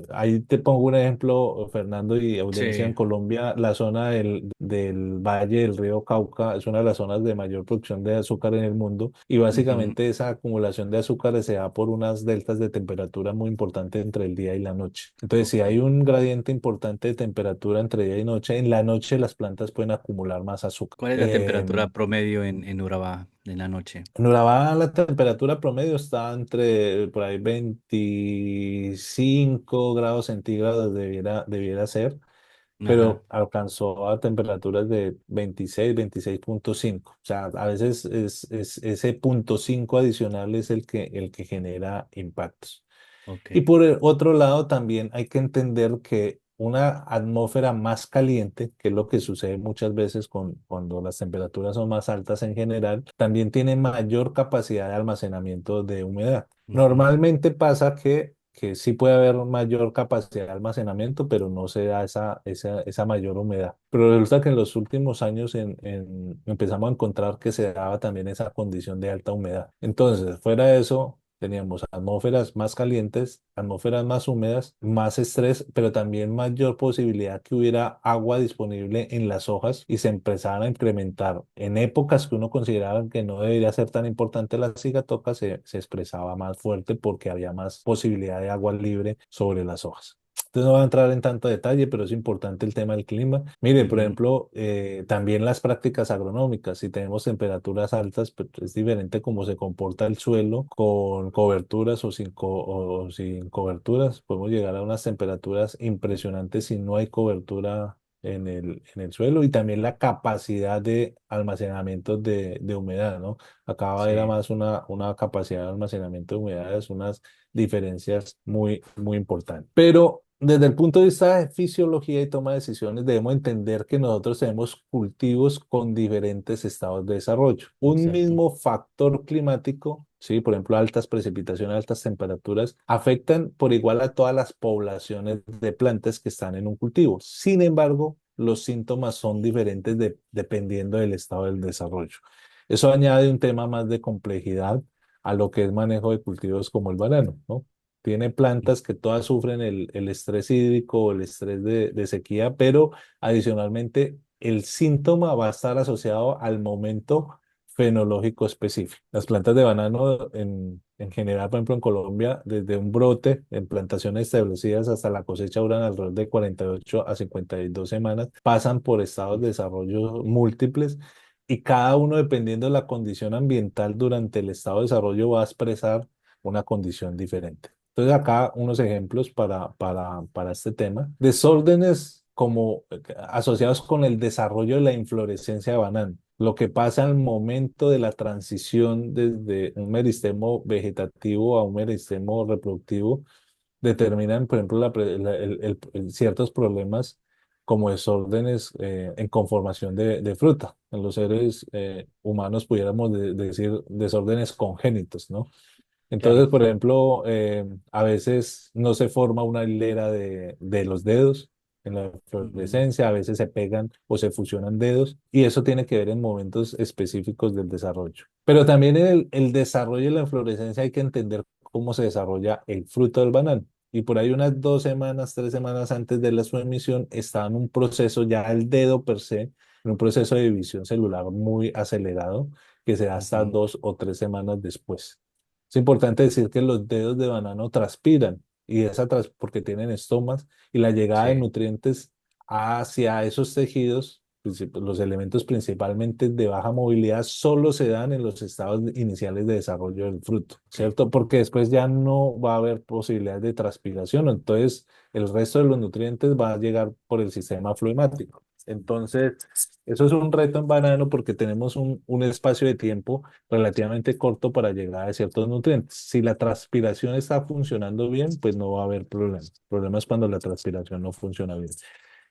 Ahí te pongo un ejemplo, Fernando y audiencia. En Sí. Colombia, la zona del valle del río Cauca es una de las zonas de mayor producción de azúcar en el mundo y Ujú. básicamente esa acumulación de azúcar se da por unas deltas de temperatura muy importantes entre el día y la noche. Entonces, si Ok. hay un gradiente importante de temperatura entre día y noche, en la noche las plantas pueden acumular más azúcar. ¿Cuál es la temperatura promedio en Urabá en la noche? En Urabá la temperatura promedio está entre por ahí 25 grados centígrados debiera ser, Ajá. pero alcanzó a temperaturas de 26, 26,5. O sea, a veces ese 0,5 adicional es el que genera impactos. Ok. Y por el otro lado, también hay que entender que una atmósfera más caliente, que es lo que sucede muchas veces cuando las temperaturas son más altas en general, también tiene mayor capacidad de almacenamiento de humedad. Ujú. Normalmente pasa que sí puede haber mayor capacidad de almacenamiento, pero no se da esa mayor humedad. Pero resulta que en los últimos años empezamos a encontrar que se daba también esa condición de alta humedad. Entonces, fuera de eso, teníamos atmósferas más calientes, atmósferas más húmedas, más estrés, pero también mayor posibilidad que hubiera agua disponible en las hojas y se empezaran a incrementar. En épocas que uno consideraba que no debería ser tan importante la cigatoca, se expresaba más fuerte porque había más posibilidad de agua libre sobre las hojas. Entonces no voy a entrar en tanto detalle, pero es importante el tema del clima. Mire, por Ujú. ejemplo, también las prácticas agronómicas. Si tenemos temperaturas altas, pues es diferente cómo se comporta el suelo con coberturas o sin coberturas. Podemos llegar a unas temperaturas impresionantes si no hay cobertura en el suelo y también la capacidad de almacenamiento de humedad, ¿no? Acá era Sí. más una capacidad de almacenamiento de humedades, unas diferencias muy, muy importantes. Pero desde el punto de vista de fisiología y toma de decisiones, debemos entender que nosotros tenemos cultivos con diferentes estados de desarrollo. Un Exacto. mismo factor climático, sí, por ejemplo, altas precipitaciones, altas temperaturas, afectan por igual a todas las poblaciones de plantas que están en un cultivo. Sin embargo, los síntomas son diferentes dependiendo del estado del desarrollo. Eso añade un tema más de complejidad a lo que es manejo de cultivos como el banano, ¿no? Tiene plantas que todas sufren el estrés hídrico o el estrés de sequía, pero adicionalmente el síntoma va a estar asociado al momento fenológico específico. Las plantas de banano en general, por ejemplo, en Colombia, desde un brote en plantaciones establecidas hasta la cosecha duran alrededor de 48 a 52 semanas, pasan por estados de desarrollo múltiples y cada uno, dependiendo de la condición ambiental durante el estado de desarrollo, va a expresar una condición diferente. Entonces, acá unos ejemplos para este tema. Desórdenes como asociados con el desarrollo de la inflorescencia de banano. Lo que pasa al momento de la transición desde un meristemo vegetativo a un meristemo reproductivo determinan, por ejemplo, ciertos problemas como desórdenes en conformación de fruta. En los seres humanos pudiéramos decir desórdenes congénitos, ¿no? Entonces, Claro. por ejemplo, a veces no se forma una hilera de los dedos en la Ujú. inflorescencia, a veces se pegan o se fusionan dedos, y eso tiene que ver en momentos específicos del desarrollo. Pero también en el desarrollo de la inflorescencia hay que entender cómo se desarrolla el fruto del banano. Y por ahí unas 2 semanas, 3 semanas antes de su emisión, está en un proceso ya el dedo per se, en un proceso de división celular muy acelerado, que se da hasta Ujú. 2 o 3 semanas después. Es importante decir que los dedos de banano transpiran y porque tienen estomas y la llegada de Sí. nutrientes hacia esos tejidos, los elementos principalmente de baja movilidad, solo se dan en los estados iniciales de desarrollo del fruto, Ok. ¿cierto? Porque después ya no va a haber posibilidades de transpiración, entonces el resto de los nutrientes va a llegar por el sistema fluimático. Entonces, eso es un reto en banano porque tenemos un espacio de tiempo relativamente corto para llegar a ciertos nutrientes. Si la transpiración está funcionando bien, pues no va a haber problema. El problema es cuando la transpiración no funciona bien.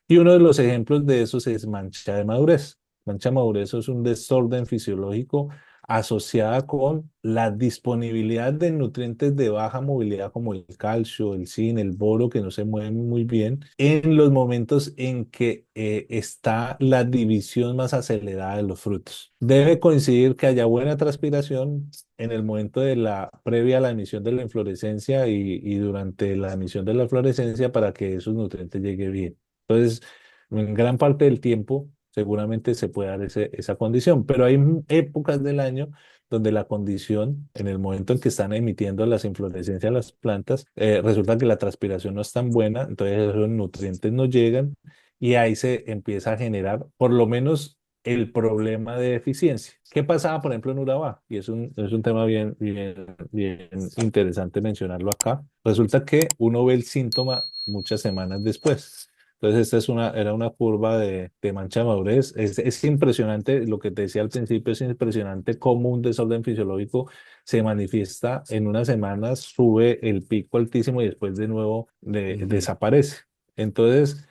Y uno de los ejemplos de esos es mancha de madurez. Mancha de madurez es un desorden fisiológico asociada con la disponibilidad de nutrientes de baja movilidad como el calcio, el zinc, el boro, que no se mueven muy bien en los momentos en que está la división más acelerada de los frutos. Debe coincidir que haya buena transpiración en el momento de la previa a la emisión de la inflorescencia y durante la emisión de la inflorescencia para que esos nutrientes lleguen bien. Entonces, en gran parte del tiempo seguramente se puede dar esa condición, pero hay épocas del año donde la condición, en el momento en que están emitiendo las inflorescencias las plantas, resulta que la transpiración no es tan buena, entonces esos nutrientes no llegan y ahí se empieza a generar por lo menos el problema de deficiencia. ¿Qué pasaba, por ejemplo, en Urabá? Y es un tema bien, bien, bien interesante mencionarlo acá. Resulta que uno ve el síntoma muchas semanas después. Entonces, era una curva de mancha de madurez. Es impresionante, lo que te decía al principio, es impresionante cómo un desorden fisiológico se manifiesta en unas semanas, sube el pico altísimo y después de nuevo Ujú. desaparece. Entonces,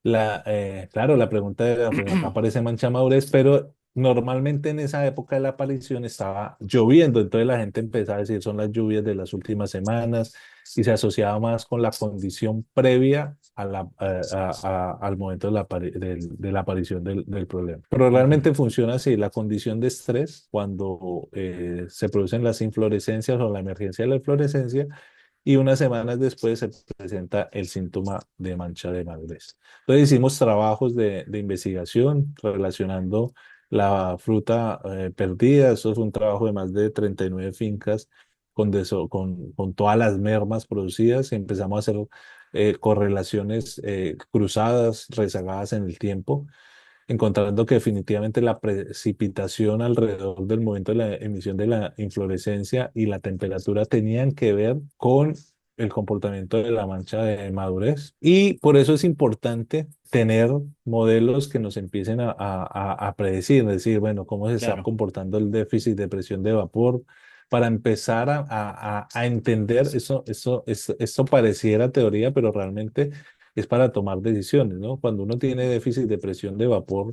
claro, la pregunta era, pues acá aparece mancha de madurez, pero normalmente en esa época de la aparición estaba lloviendo, entonces la gente empezaba a decir son las lluvias de las últimas semanas y se asociaba más con la condición previa al momento de la aparición del problema. Pero Ujú. realmente funciona así, la condición de estrés, cuando se producen las inflorescencias o la emergencia de la inflorescencia, y unas semanas después se presenta el síntoma de mancha de madurez. Entonces hicimos trabajos de investigación relacionando la fruta perdida. Eso fue un trabajo de más de 39 fincas con todas las mermas producidas. Empezamos a hacer correlaciones cruzadas, rezagadas en el tiempo, encontrando que definitivamente la precipitación alrededor del momento de la emisión de la inflorescencia y la temperatura tenían que ver con el comportamiento de la mancha de madurez. Y por eso es importante tener modelos que nos empiecen a predecir, es decir, bueno, cómo se está Claro. comportando el déficit de presión de vapor, para empezar a entender esto pareciera teoría, pero realmente es para tomar decisiones, ¿no? Cuando uno tiene déficit de presión de vapor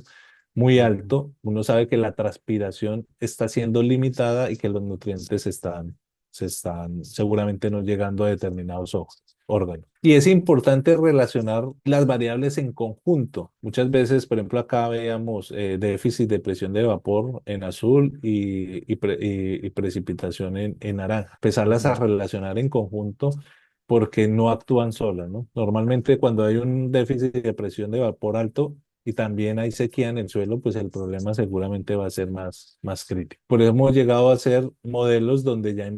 muy Ujú. alto, uno sabe que la transpiración está siendo limitada y que los nutrientes se están seguramente no llegando a determinados órganos. Y es importante relacionar las variables en conjunto. Muchas veces, por ejemplo, acá veíamos déficit de presión de vapor en azul y precipitación en naranja. Empezarlas a Ujú. relacionar en conjunto porque no actúan solas, ¿no? Normalmente cuando hay un déficit de presión de vapor alto y también hay sequía en el suelo, pues el problema seguramente va a ser más crítico. Por eso hemos llegado a hacer modelos donde ya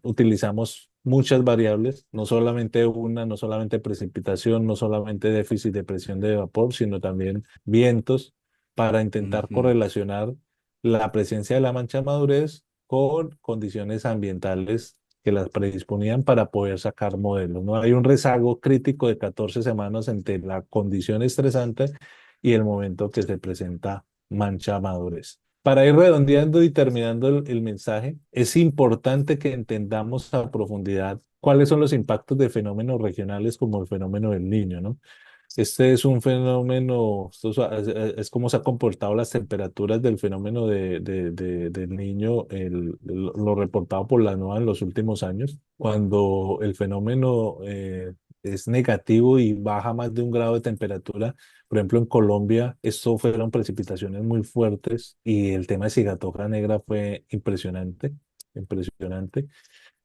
utilizamos muchas variables, no solamente una, no solamente precipitación, no solamente déficit de presión de vapor, sino también vientos, para intentar Ujú. correlacionar la presencia de la mancha de madurez con condiciones ambientales que las predisponían para poder sacar modelos, ¿no? Hay un rezago crítico de 14 semanas entre la condición estresante y el momento que se presenta mancha madurez. Para ir redondeando y terminando el mensaje, es importante que entendamos a profundidad cuáles son los impactos de fenómenos regionales como el fenómeno del Niño, ¿no? Este es un fenómeno, es como se han comportado las temperaturas del fenómeno del niño, lo reportado por la NOAA en los últimos años. Cuando el fenómeno es negativo y baja más de 1 grado de temperatura, por ejemplo, en Colombia, esto fueron precipitaciones muy fuertes y el tema de cigatoja negra fue impresionante, impresionante.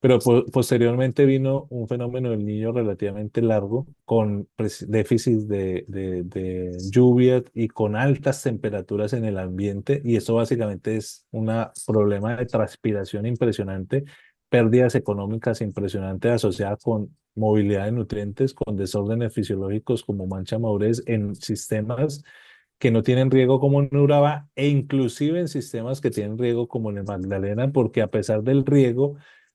Pero posteriormente vino un fenómeno del niño relativamente largo, con déficits de lluvia y con altas temperaturas en el ambiente, y eso básicamente es un problema de transpiración impresionante, pérdidas económicas impresionantes asociadas con movilidad de nutrientes, con desórdenes fisiológicos como mancha madurez en sistemas que no tienen riego como en Urabá, e inclusive en sistemas que tienen riego como en el Magdalena, porque a pesar del riego,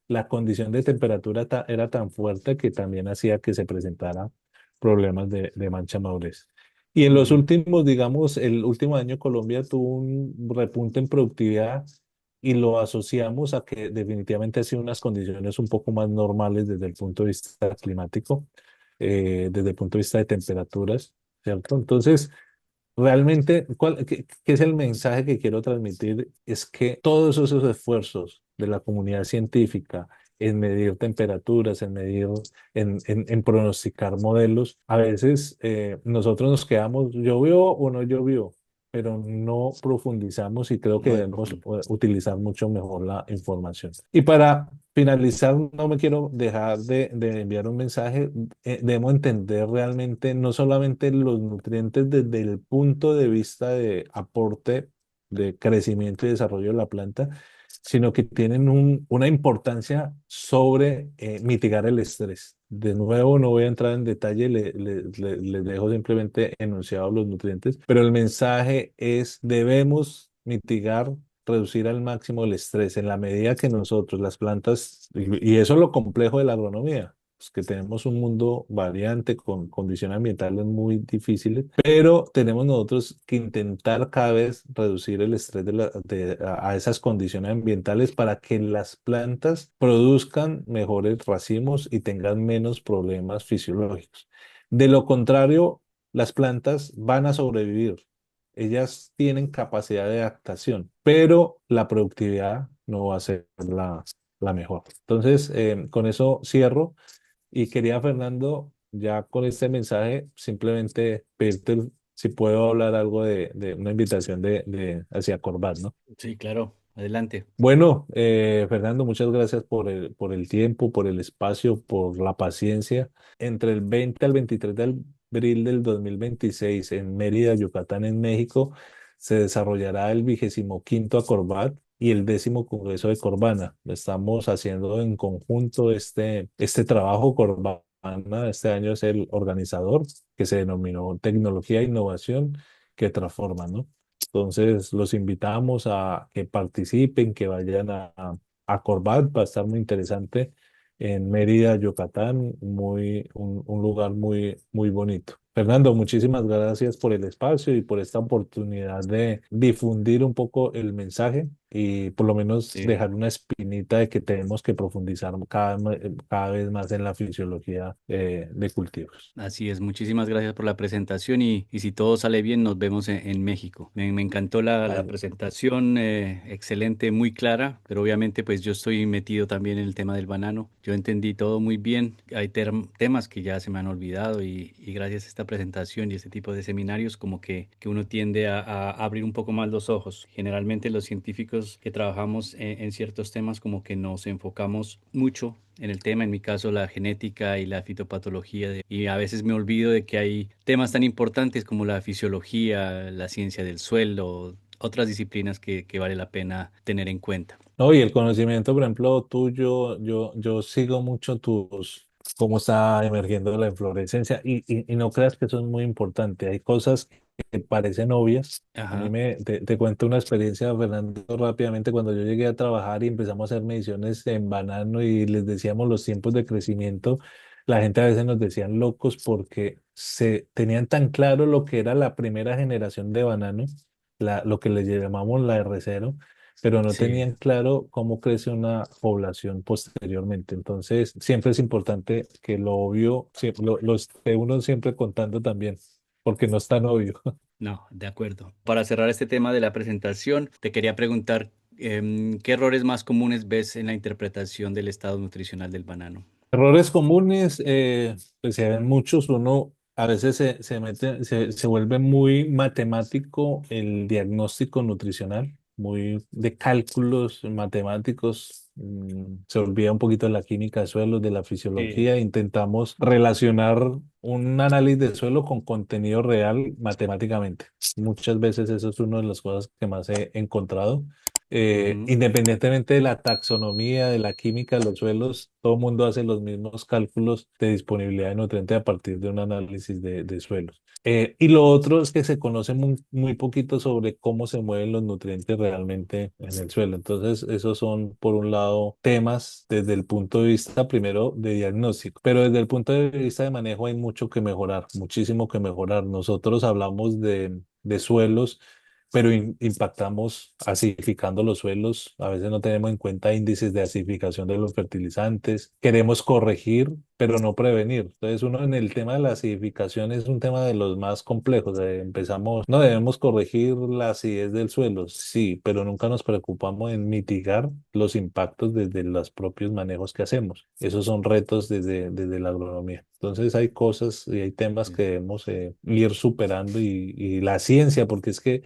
la condición de temperatura era tan fuerte que también hacía que se presentara problemas de mancha madurez. Y en los Ujú. últimos, digamos, el último año Colombia tuvo un repunte en productividad y lo asociamos a que definitivamente ha sido unas condiciones un poco más normales desde el punto de vista climático, desde el punto de vista de temperaturas, ¿cierto? Entonces, realmente, ¿qué es el mensaje que quiero transmitir? Es que todos esos esfuerzos de la comunidad científica en medir temperaturas, en pronosticar modelos, a veces nosotros nos quedamos, ¿llovió o no llovió? Pero no profundizamos y creo que No hay debemos profundo. utilizar mucho mejor la información. Y para finalizar, no me quiero dejar de enviar un mensaje. Debemos entender realmente no solamente los nutrientes desde el punto de vista de aporte, de crecimiento y desarrollo de la planta, sino que tienen una importancia sobre mitigar el estrés. De nuevo, no voy a entrar en detalle, les dejo simplemente enunciados los nutrientes, pero el mensaje es: debemos mitigar, reducir al máximo el estrés en la medida que nosotros, las plantas, y eso es lo complejo de la agronomía. pues, que tenemos un mundo variante con condiciones ambientales muy difíciles, pero tenemos nosotros que intentar cada vez reducir el estrés a esas condiciones ambientales para que las plantas produzcan mejores racimos y tengan menos problemas fisiológicos. De lo contrario, las plantas van a sobrevivir. Ellas tienen capacidad de adaptación, pero la productividad no va a ser la mejor. Entonces, con eso cierro y quería, Fernando, ya con este mensaje, simplemente pedirte si puedo hablar algo de una invitación hacia Corbat, ¿no? Sí, claro. Adelante. Bueno, Fernando, muchas gracias por el tiempo, por el espacio, por la paciencia. Entre el 20 al 23 de abril del 2026 en Mérida, Yucatán, en México, se desarrollará el 25º Acorbat y el 10º Congreso de Corbana. Estamos haciendo en conjunto este trabajo. Corbana este año es el organizador, que se denominó Tecnología e Innovación que Transforma, ¿no? Entonces, los invitamos a que participen, que vayan a Corbat, va a estar muy interesante en Mérida, Yucatán, un lugar muy bonito. Fernando, muchísimas gracias por el espacio y por esta oportunidad de difundir un poco el mensaje y por lo menos Sí. dejar una espinita de que tenemos que profundizar cada vez más en la fisiología de cultivos. Así es, muchísimas gracias por la presentación y si todo sale bien nos vemos en México. Me encantó la Vale. presentación, excelente, muy clara, pero obviamente pues yo estoy metido también en el tema del banano. Yo entendí todo muy bien, hay temas que ya se me han olvidado y gracias a esta presentación y este tipo de seminarios como que uno tiende a abrir un poco más los ojos. Generalmente los científicos que trabajamos en ciertos temas como que nos enfocamos mucho en el tema, en mi caso la genética y la fitopatología, y a veces me olvido de que hay temas tan importantes como la fisiología, la ciencia del suelo, otras disciplinas que vale la pena tener en cuenta. No, y el conocimiento, por ejemplo, tuyo, yo sigo mucho cómo está emergiendo la inflorescencia y no creas que eso es muy importante. Hay cosas que parecen obvias. Ajá, Te cuento una experiencia, Fernando, rápidamente. Cuando yo llegué a trabajar y empezamos a hacer mediciones en banano y les decíamos los tiempos de crecimiento, la gente a veces nos decían locos porque se tenían tan claro lo que era la primera generación de banano, lo que le llamamos la R0, pero no sí. tenían claro cómo crece una población posteriormente. Entonces, siempre es importante que lo obvio, lo esté uno siempre contando también, porque no es tan obvio. No, de acuerdo. Para cerrar este tema de la presentación, te quería preguntar, ¿qué errores más comunes ves en la interpretación del estado nutricional del banano? Errores comunes, pues se ven muchos. Uno a veces se vuelve muy matemático el diagnóstico nutricional, muy de cálculos matemáticos. Se olvida un poquito de la química de suelos, de la Sí. fisiología. Intentamos relacionar un análisis de suelo con contenido real matemáticamente. Muchas veces eso es una de las cosas que más he encontrado. Ujú. Independientemente de la taxonomía, de la química de los suelos, todo el mundo hace los mismos cálculos de disponibilidad de nutrientes a partir de un análisis de suelos. Y lo otro es que se conoce muy poquito sobre cómo se mueven los nutrientes realmente en el suelo. Entonces, esos son, por un lado, temas desde el punto de vista primero de diagnóstico, pero desde el punto de vista de manejo hay mucho que mejorar, muchísimo que mejorar. Nosotros hablamos de suelos, pero impactamos acidificando los suelos. A veces no tenemos en cuenta índices de acidificación de los fertilizantes. Queremos corregir, pero no prevenir. Entonces, uno en el tema de la acidificación es un tema de los más complejos. Empezamos, no debemos corregir la acidez del suelo, sí, pero nunca nos preocupamos en mitigar los impactos desde los propios manejos que hacemos. Esos son retos desde la agronomía. Entonces, hay cosas y hay temas que debemos ir superando y la ciencia, porque es que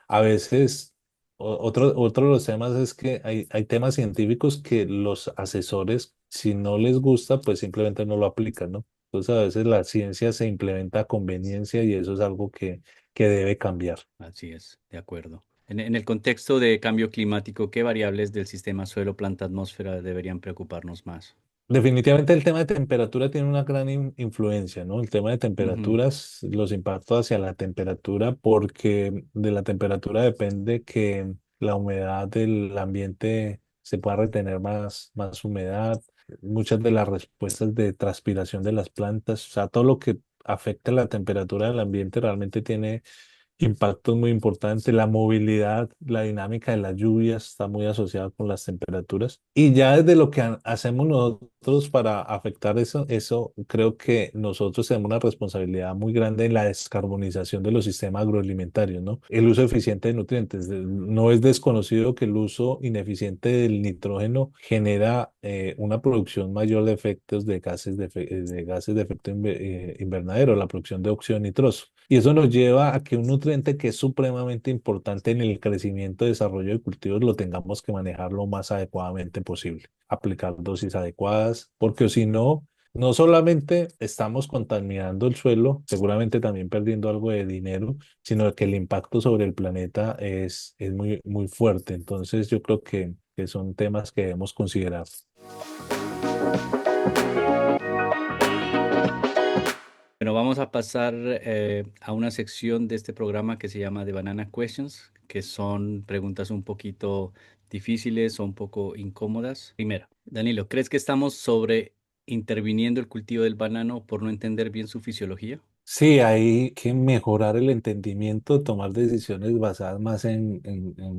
a veces, otro de los temas es que hay temas científicos que los asesores, si no les gusta, pues simplemente no lo aplican, ¿no? Entonces, a veces la ciencia se implementa a conveniencia y eso es algo que debe cambiar. Así es, de acuerdo. En el contexto de cambio climático, ¿qué variables del sistema suelo-planta-atmósfera deberían preocuparnos más? Definitivamente el tema de temperatura tiene una gran influencia, ¿no? El tema de Ujú. temperaturas, los impactos hacia la temperatura, porque de la temperatura depende que la humedad del ambiente se pueda retener más humedad. muchas de las respuestas de transpiración de las plantas, o sea, todo lo que afecta la temperatura del ambiente realmente tiene impactos muy importantes. La movilidad, la dinámica de las lluvias está muy asociada con las temperaturas. Y ya desde lo que hacemos nosotros para afectar eso creo que nosotros tenemos una responsabilidad muy grande en la descarbonización de los sistemas agroalimentarios, ¿no? El uso eficiente de nutrientes. No es desconocido que el uso ineficiente del nitrógeno genera una producción mayor de efectos de gases de efecto invernadero, la producción de óxido nitroso. Y eso nos lleva a que un nutriente que es supremamente importante en el crecimiento y desarrollo de cultivos lo tengamos que manejar lo más adecuadamente posible, aplicar dosis adecuadas, porque o si no, no solamente estamos contaminando el suelo, seguramente también perdiendo algo de dinero, sino que el impacto sobre el planeta es muy, muy fuerte. Entonces yo creo que son temas que debemos considerar. Bueno, vamos a pasar a una sección de este programa que se llama The Banana Questions, que son preguntas un poquito difíciles o un poco incómodas. Primera, Danilo, ¿crees que estamos sobre interviniendo el cultivo del banano por no entender bien su fisiología? Sí, hay que mejorar el entendimiento, tomar decisiones basadas más en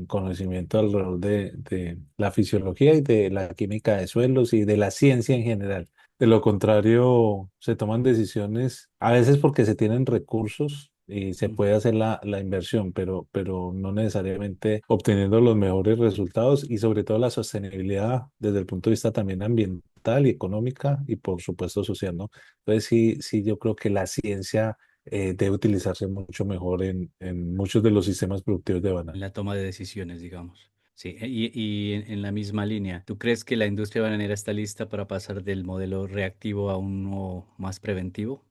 conocimiento alrededor de la fisiología y de la química de suelos y de la ciencia en general. De lo contrario, se toman decisiones a veces porque se tienen recursos y se Mm. puede hacer la inversión, pero no necesariamente obteniendo los mejores resultados y sobre todo la sostenibilidad desde el punto de vista también ambiental y económica y por supuesto social, ¿no? Entonces sí, sí, yo creo que la ciencia debe utilizarse mucho mejor en muchos de los sistemas productivos de En banano. la toma de decisiones, digamos. Sí, y en la misma línea, ¿tú crees que la industria bananera está lista para pasar del modelo reactivo a uno más preventivo?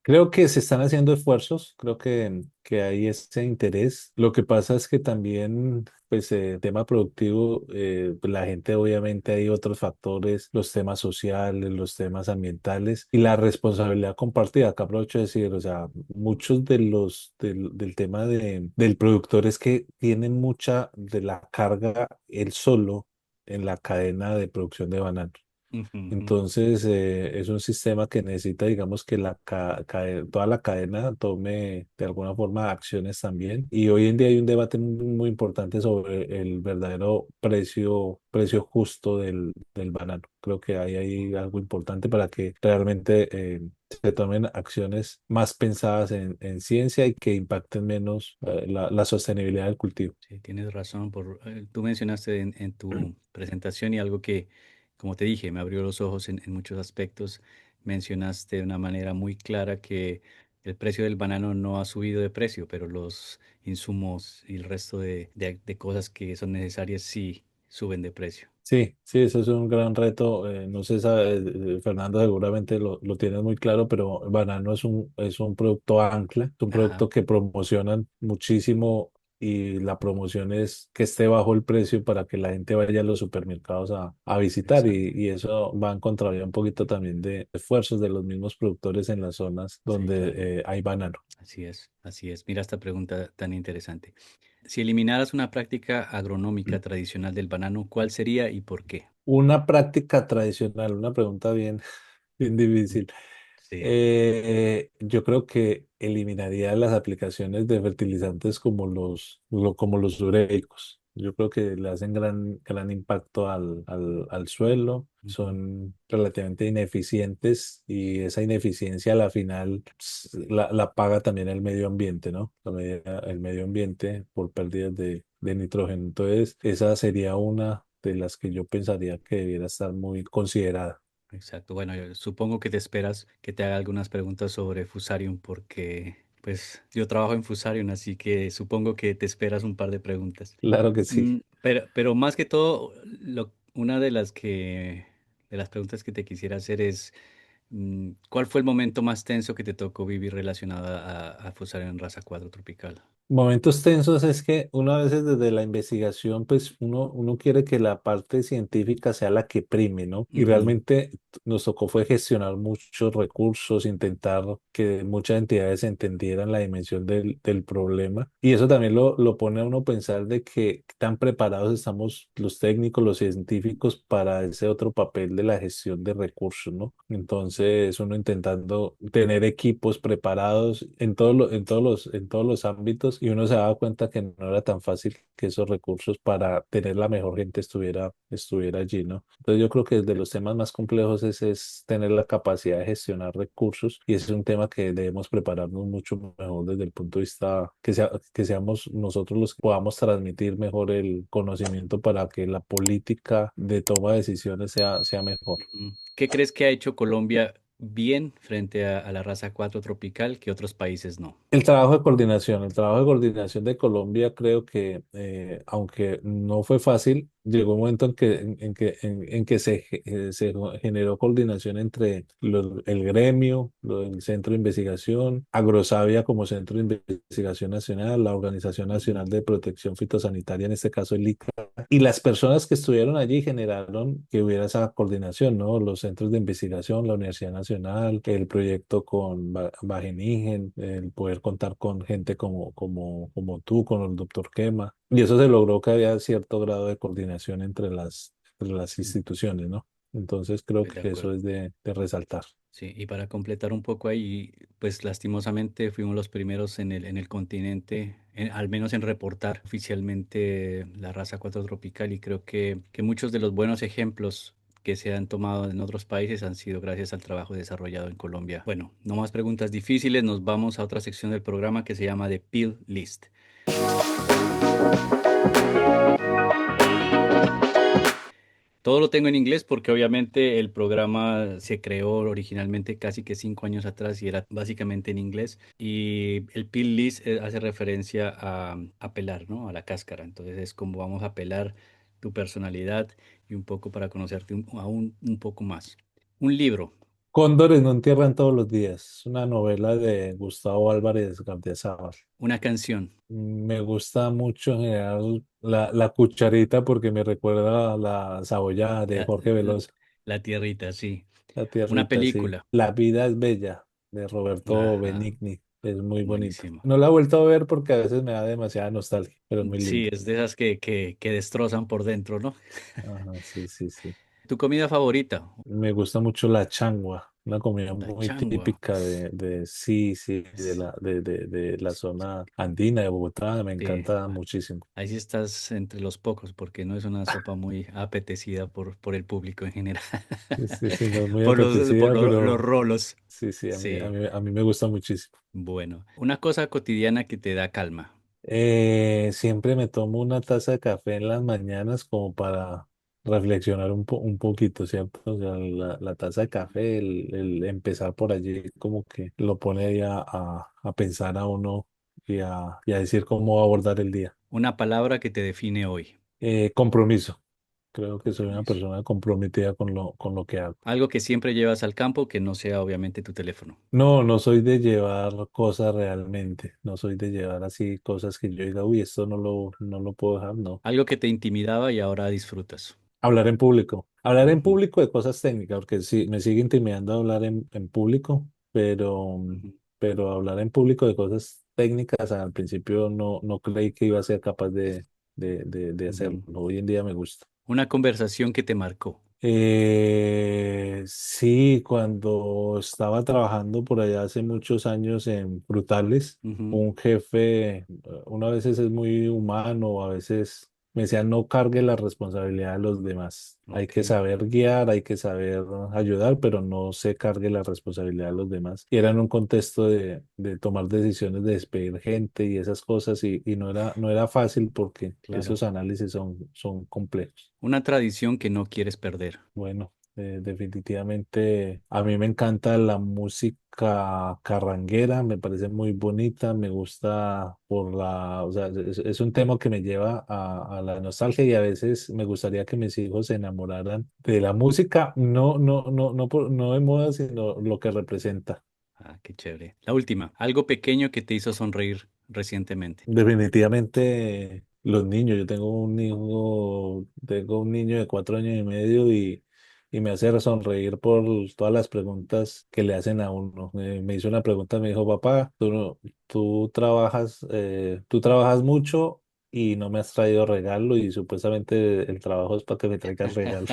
Creo que se están haciendo esfuerzos, creo que hay ese interés. Lo que pasa es que también, pues, tema productivo, pues, la gente obviamente hay otros factores, los temas sociales, los temas ambientales y la responsabilidad compartida. Acá aprovecho de decir, o sea, muchos del tema del productor es que tienen mucha de la carga él solo en la cadena de producción de banano. Ujú, ujú. Entonces, es un sistema que necesita, digamos, que toda la cadena tome de alguna forma acciones también. Y hoy en día hay un debate muy, muy importante sobre el verdadero precio justo del banano. Creo que ahí hay algo importante para que realmente se tomen acciones más pensadas en ciencia y que impacten menos la sostenibilidad del cultivo. Sí, tienes razón. Tú mencionaste en tu presentación y algo que, como te dije, me abrió los ojos en muchos aspectos. Mencionaste de una manera muy clara que el precio del banano no ha subido de precio, pero los insumos y el resto de cosas que son necesarias sí suben de precio. Sí, sí, eso es un gran reto. No sé, Fernando, seguramente lo tienes muy claro, pero banano es un producto ancla, es un Ajá, producto que promocionan muchísimo y la promoción es que esté bajo el precio para que la gente vaya a los supermercados a visitar exacto. y eso va en contravía un poquito también de esfuerzos de los mismos productores en las zonas Sí, donde claro. hay banano. Así es, así es. Mira esta pregunta tan interesante. Si eliminaras una práctica agronómica tradicional del banano, ¿cuál sería y por qué? Una práctica tradicional, una pregunta bien, bien Mm. difícil. Sí. Yo creo que eliminaría las aplicaciones de fertilizantes como los ureicos. Yo creo que le hacen gran impacto al suelo, Ujú. son relativamente ineficientes y esa ineficiencia a la final la paga también el medio ambiente, ¿no? El medio ambiente por pérdidas de nitrógeno. Entonces, esa sería una de las que yo pensaría que debiera estar muy considerada. Exacto. Bueno, yo supongo que te esperas que te haga algunas preguntas sobre Fusarium porque, pues, yo trabajo en Fusarium, así que supongo que te esperas un par de preguntas. Claro que sí. Pero más que todo, una de las preguntas que te quisiera hacer es, ¿cuál fue el momento más tenso que te tocó vivir relacionado a Fusarium en Raza 4 Tropical? Momentos tensos es que uno a veces desde la investigación, pues uno quiere que la parte científica sea la que prime, ¿no? Y Ujú, realmente nos tocó fue gestionar muchos recursos, intentar que muchas entidades entendieran la dimensión del problema. Y eso también lo pone a uno a pensar de que tan preparados estamos los técnicos, los científicos para ese otro papel de la gestión de recursos, ¿no? Entonces, uno intentando tener equipos preparados en todos los ámbitos y uno se daba cuenta que no era tan fácil que esos recursos para tener la mejor gente estuviera allí, ¿no? Entonces, yo creo que desde los temas más complejos es tener la capacidad de gestionar recursos y ese es un tema que debemos prepararnos mucho mejor desde el punto de vista que seamos nosotros los que podamos transmitir mejor el conocimiento para que la política de toma de decisiones sea mejor. ujú. ¿Qué crees que ha hecho Colombia bien frente a la raza 4 tropical que otros países no? El trabajo de coordinación de Colombia creo que, aunque no fue fácil, llegó un momento en que se generó coordinación entre el gremio, el Centro de Investigación, Agrosavia como Centro de Investigación Nacional, la Organización Ujú, Nacional de Protección Fitosanitaria, en este caso el ICA, y las personas que estuvieron allí generaron que hubiera esa coordinación, ¿no? Los centros de investigación, la Universidad Nacional, el proyecto con Bagenigen, el poder contar con gente como tú, con el doctor Quema. Y eso se logró que había cierto grado de coordinación entre las ujú. instituciones, ¿no? Entonces creo Estoy de que eso acuerdo. es de resaltar. Sí, y para completar un poco ahí, pues lastimosamente fuimos los primeros en el continente, al menos en reportar oficialmente la raza 4 tropical y creo que muchos de los buenos ejemplos que se han tomado en otros países han sido gracias al trabajo desarrollado en Colombia. Bueno, no más preguntas difíciles, nos vamos a otra sección del programa que se llama The Peel List. Todo lo tengo en inglés porque obviamente el programa se creó originalmente casi que 5 años atrás y era básicamente en inglés. Y el peel list hace referencia a pelar, ¿no? A la cáscara. Entonces es como vamos a pelar tu personalidad y un poco para conocerte aún un poco más. Un libro, Cóndores no entierran todos los días. Una novela de Gustavo Álvarez Gardiazabal. una canción, Me gusta mucho en general la cucharita porque me recuerda a la Saboya de la, Jorge la- Velosa. la tierrita, sí. La Una tierrita, sí. película. La vida es bella de Roberto Ajá, Benigni. Es muy bonita. buenísimo. No la he vuelto a ver porque a veces me da demasiada nostalgia, pero es muy Sí, linda. es de esas que destrozan por dentro, ¿no? Ajá, sí, sí, sí. ¿Tu comida favorita? Me gusta mucho la changua, una comida La muy changua. típica sí, sí, de la zona andina de Bogotá. Me Sí, encanta muchísimo. ahí sí estás entre los pocos, porque no es una sopa muy apetecida por el público en general. Sí, sí, sí, no es muy Por apetecida, los pero rolos. sí, sí, Sí, a mí me gusta muchísimo. bueno. Una cosa cotidiana que te da calma. Siempre me tomo una taza de café en las mañanas como para reflexionar un poquito, ¿cierto? O sea, la taza de café, el empezar por allí, como que lo pone ahí a pensar a uno y a decir cómo abordar el día. Una palabra que te define hoy. Compromiso. Creo que soy una Compromiso. persona comprometida con lo que hago. Algo que siempre llevas al campo que no sea obviamente tu teléfono. No, no soy de llevar cosas realmente. No soy de llevar así cosas que yo diga, uy, esto no lo puedo dejar, no. Algo que te intimidaba y ahora disfrutas. Hablar en público. Hablar en Ujú, público de cosas técnicas, porque sí, me sigue intimidando hablar en público, ujú, pero hablar en público de cosas técnicas al principio no creí que iba a ser capaz de hacerlo. ujú. Hoy en día me gusta. Una conversación que te marcó. Sí, cuando estaba trabajando por allá hace muchos años en Frutales, Ujú, un jefe, uno a veces es muy humano, a veces me decía no cargue la responsabilidad de los demás. Hay ok, que saber guiar, hay que saber ayudar, pero no se cargue la responsabilidad de los demás. Y era en un contexto de tomar decisiones de despedir gente y esas cosas, y no era fácil porque claro. esos análisis son complejos. Una tradición que no quieres perder. Bueno, definitivamente a mí me encanta la música carranguera, me parece muy bonita, me gusta o sea, es un tema que me lleva a la nostalgia y a veces me gustaría que mis hijos se enamoraran de la música, no de moda, sino lo que representa. Ah, qué chévere. La última, algo pequeño que te hizo sonreír recientemente? Definitivamente los niños. Yo tengo un niño de 4 años y medio y me hace sonreír por todas las preguntas que le hacen a uno. Me hizo una pregunta, me dijo, papá, tú trabajas mucho y no me has traído regalo y supuestamente el trabajo es para que me traigas regalo.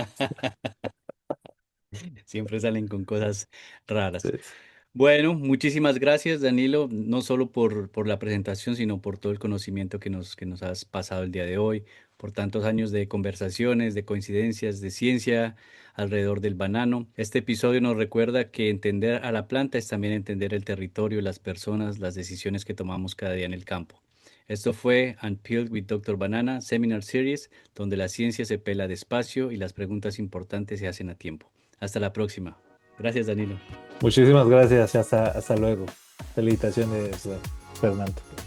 Siempre salen con cosas raras. Entonces, Bueno, muchísimas gracias, Danilo, no solo por la presentación, sino por todo el conocimiento que nos has pasado el día de hoy, por tantos años de conversaciones, de coincidencias, de ciencia alrededor del banano. Este episodio nos recuerda que entender a la planta es también entender el territorio, las personas, las decisiones que tomamos cada día en el campo. Esto fue Unpeeled with Dr. Banana Seminar Series, donde la ciencia se pela despacio y las preguntas importantes se hacen a tiempo. Hasta la próxima. Gracias, Danilo. muchísimas gracias y hasta luego. Felicitaciones, Fernando.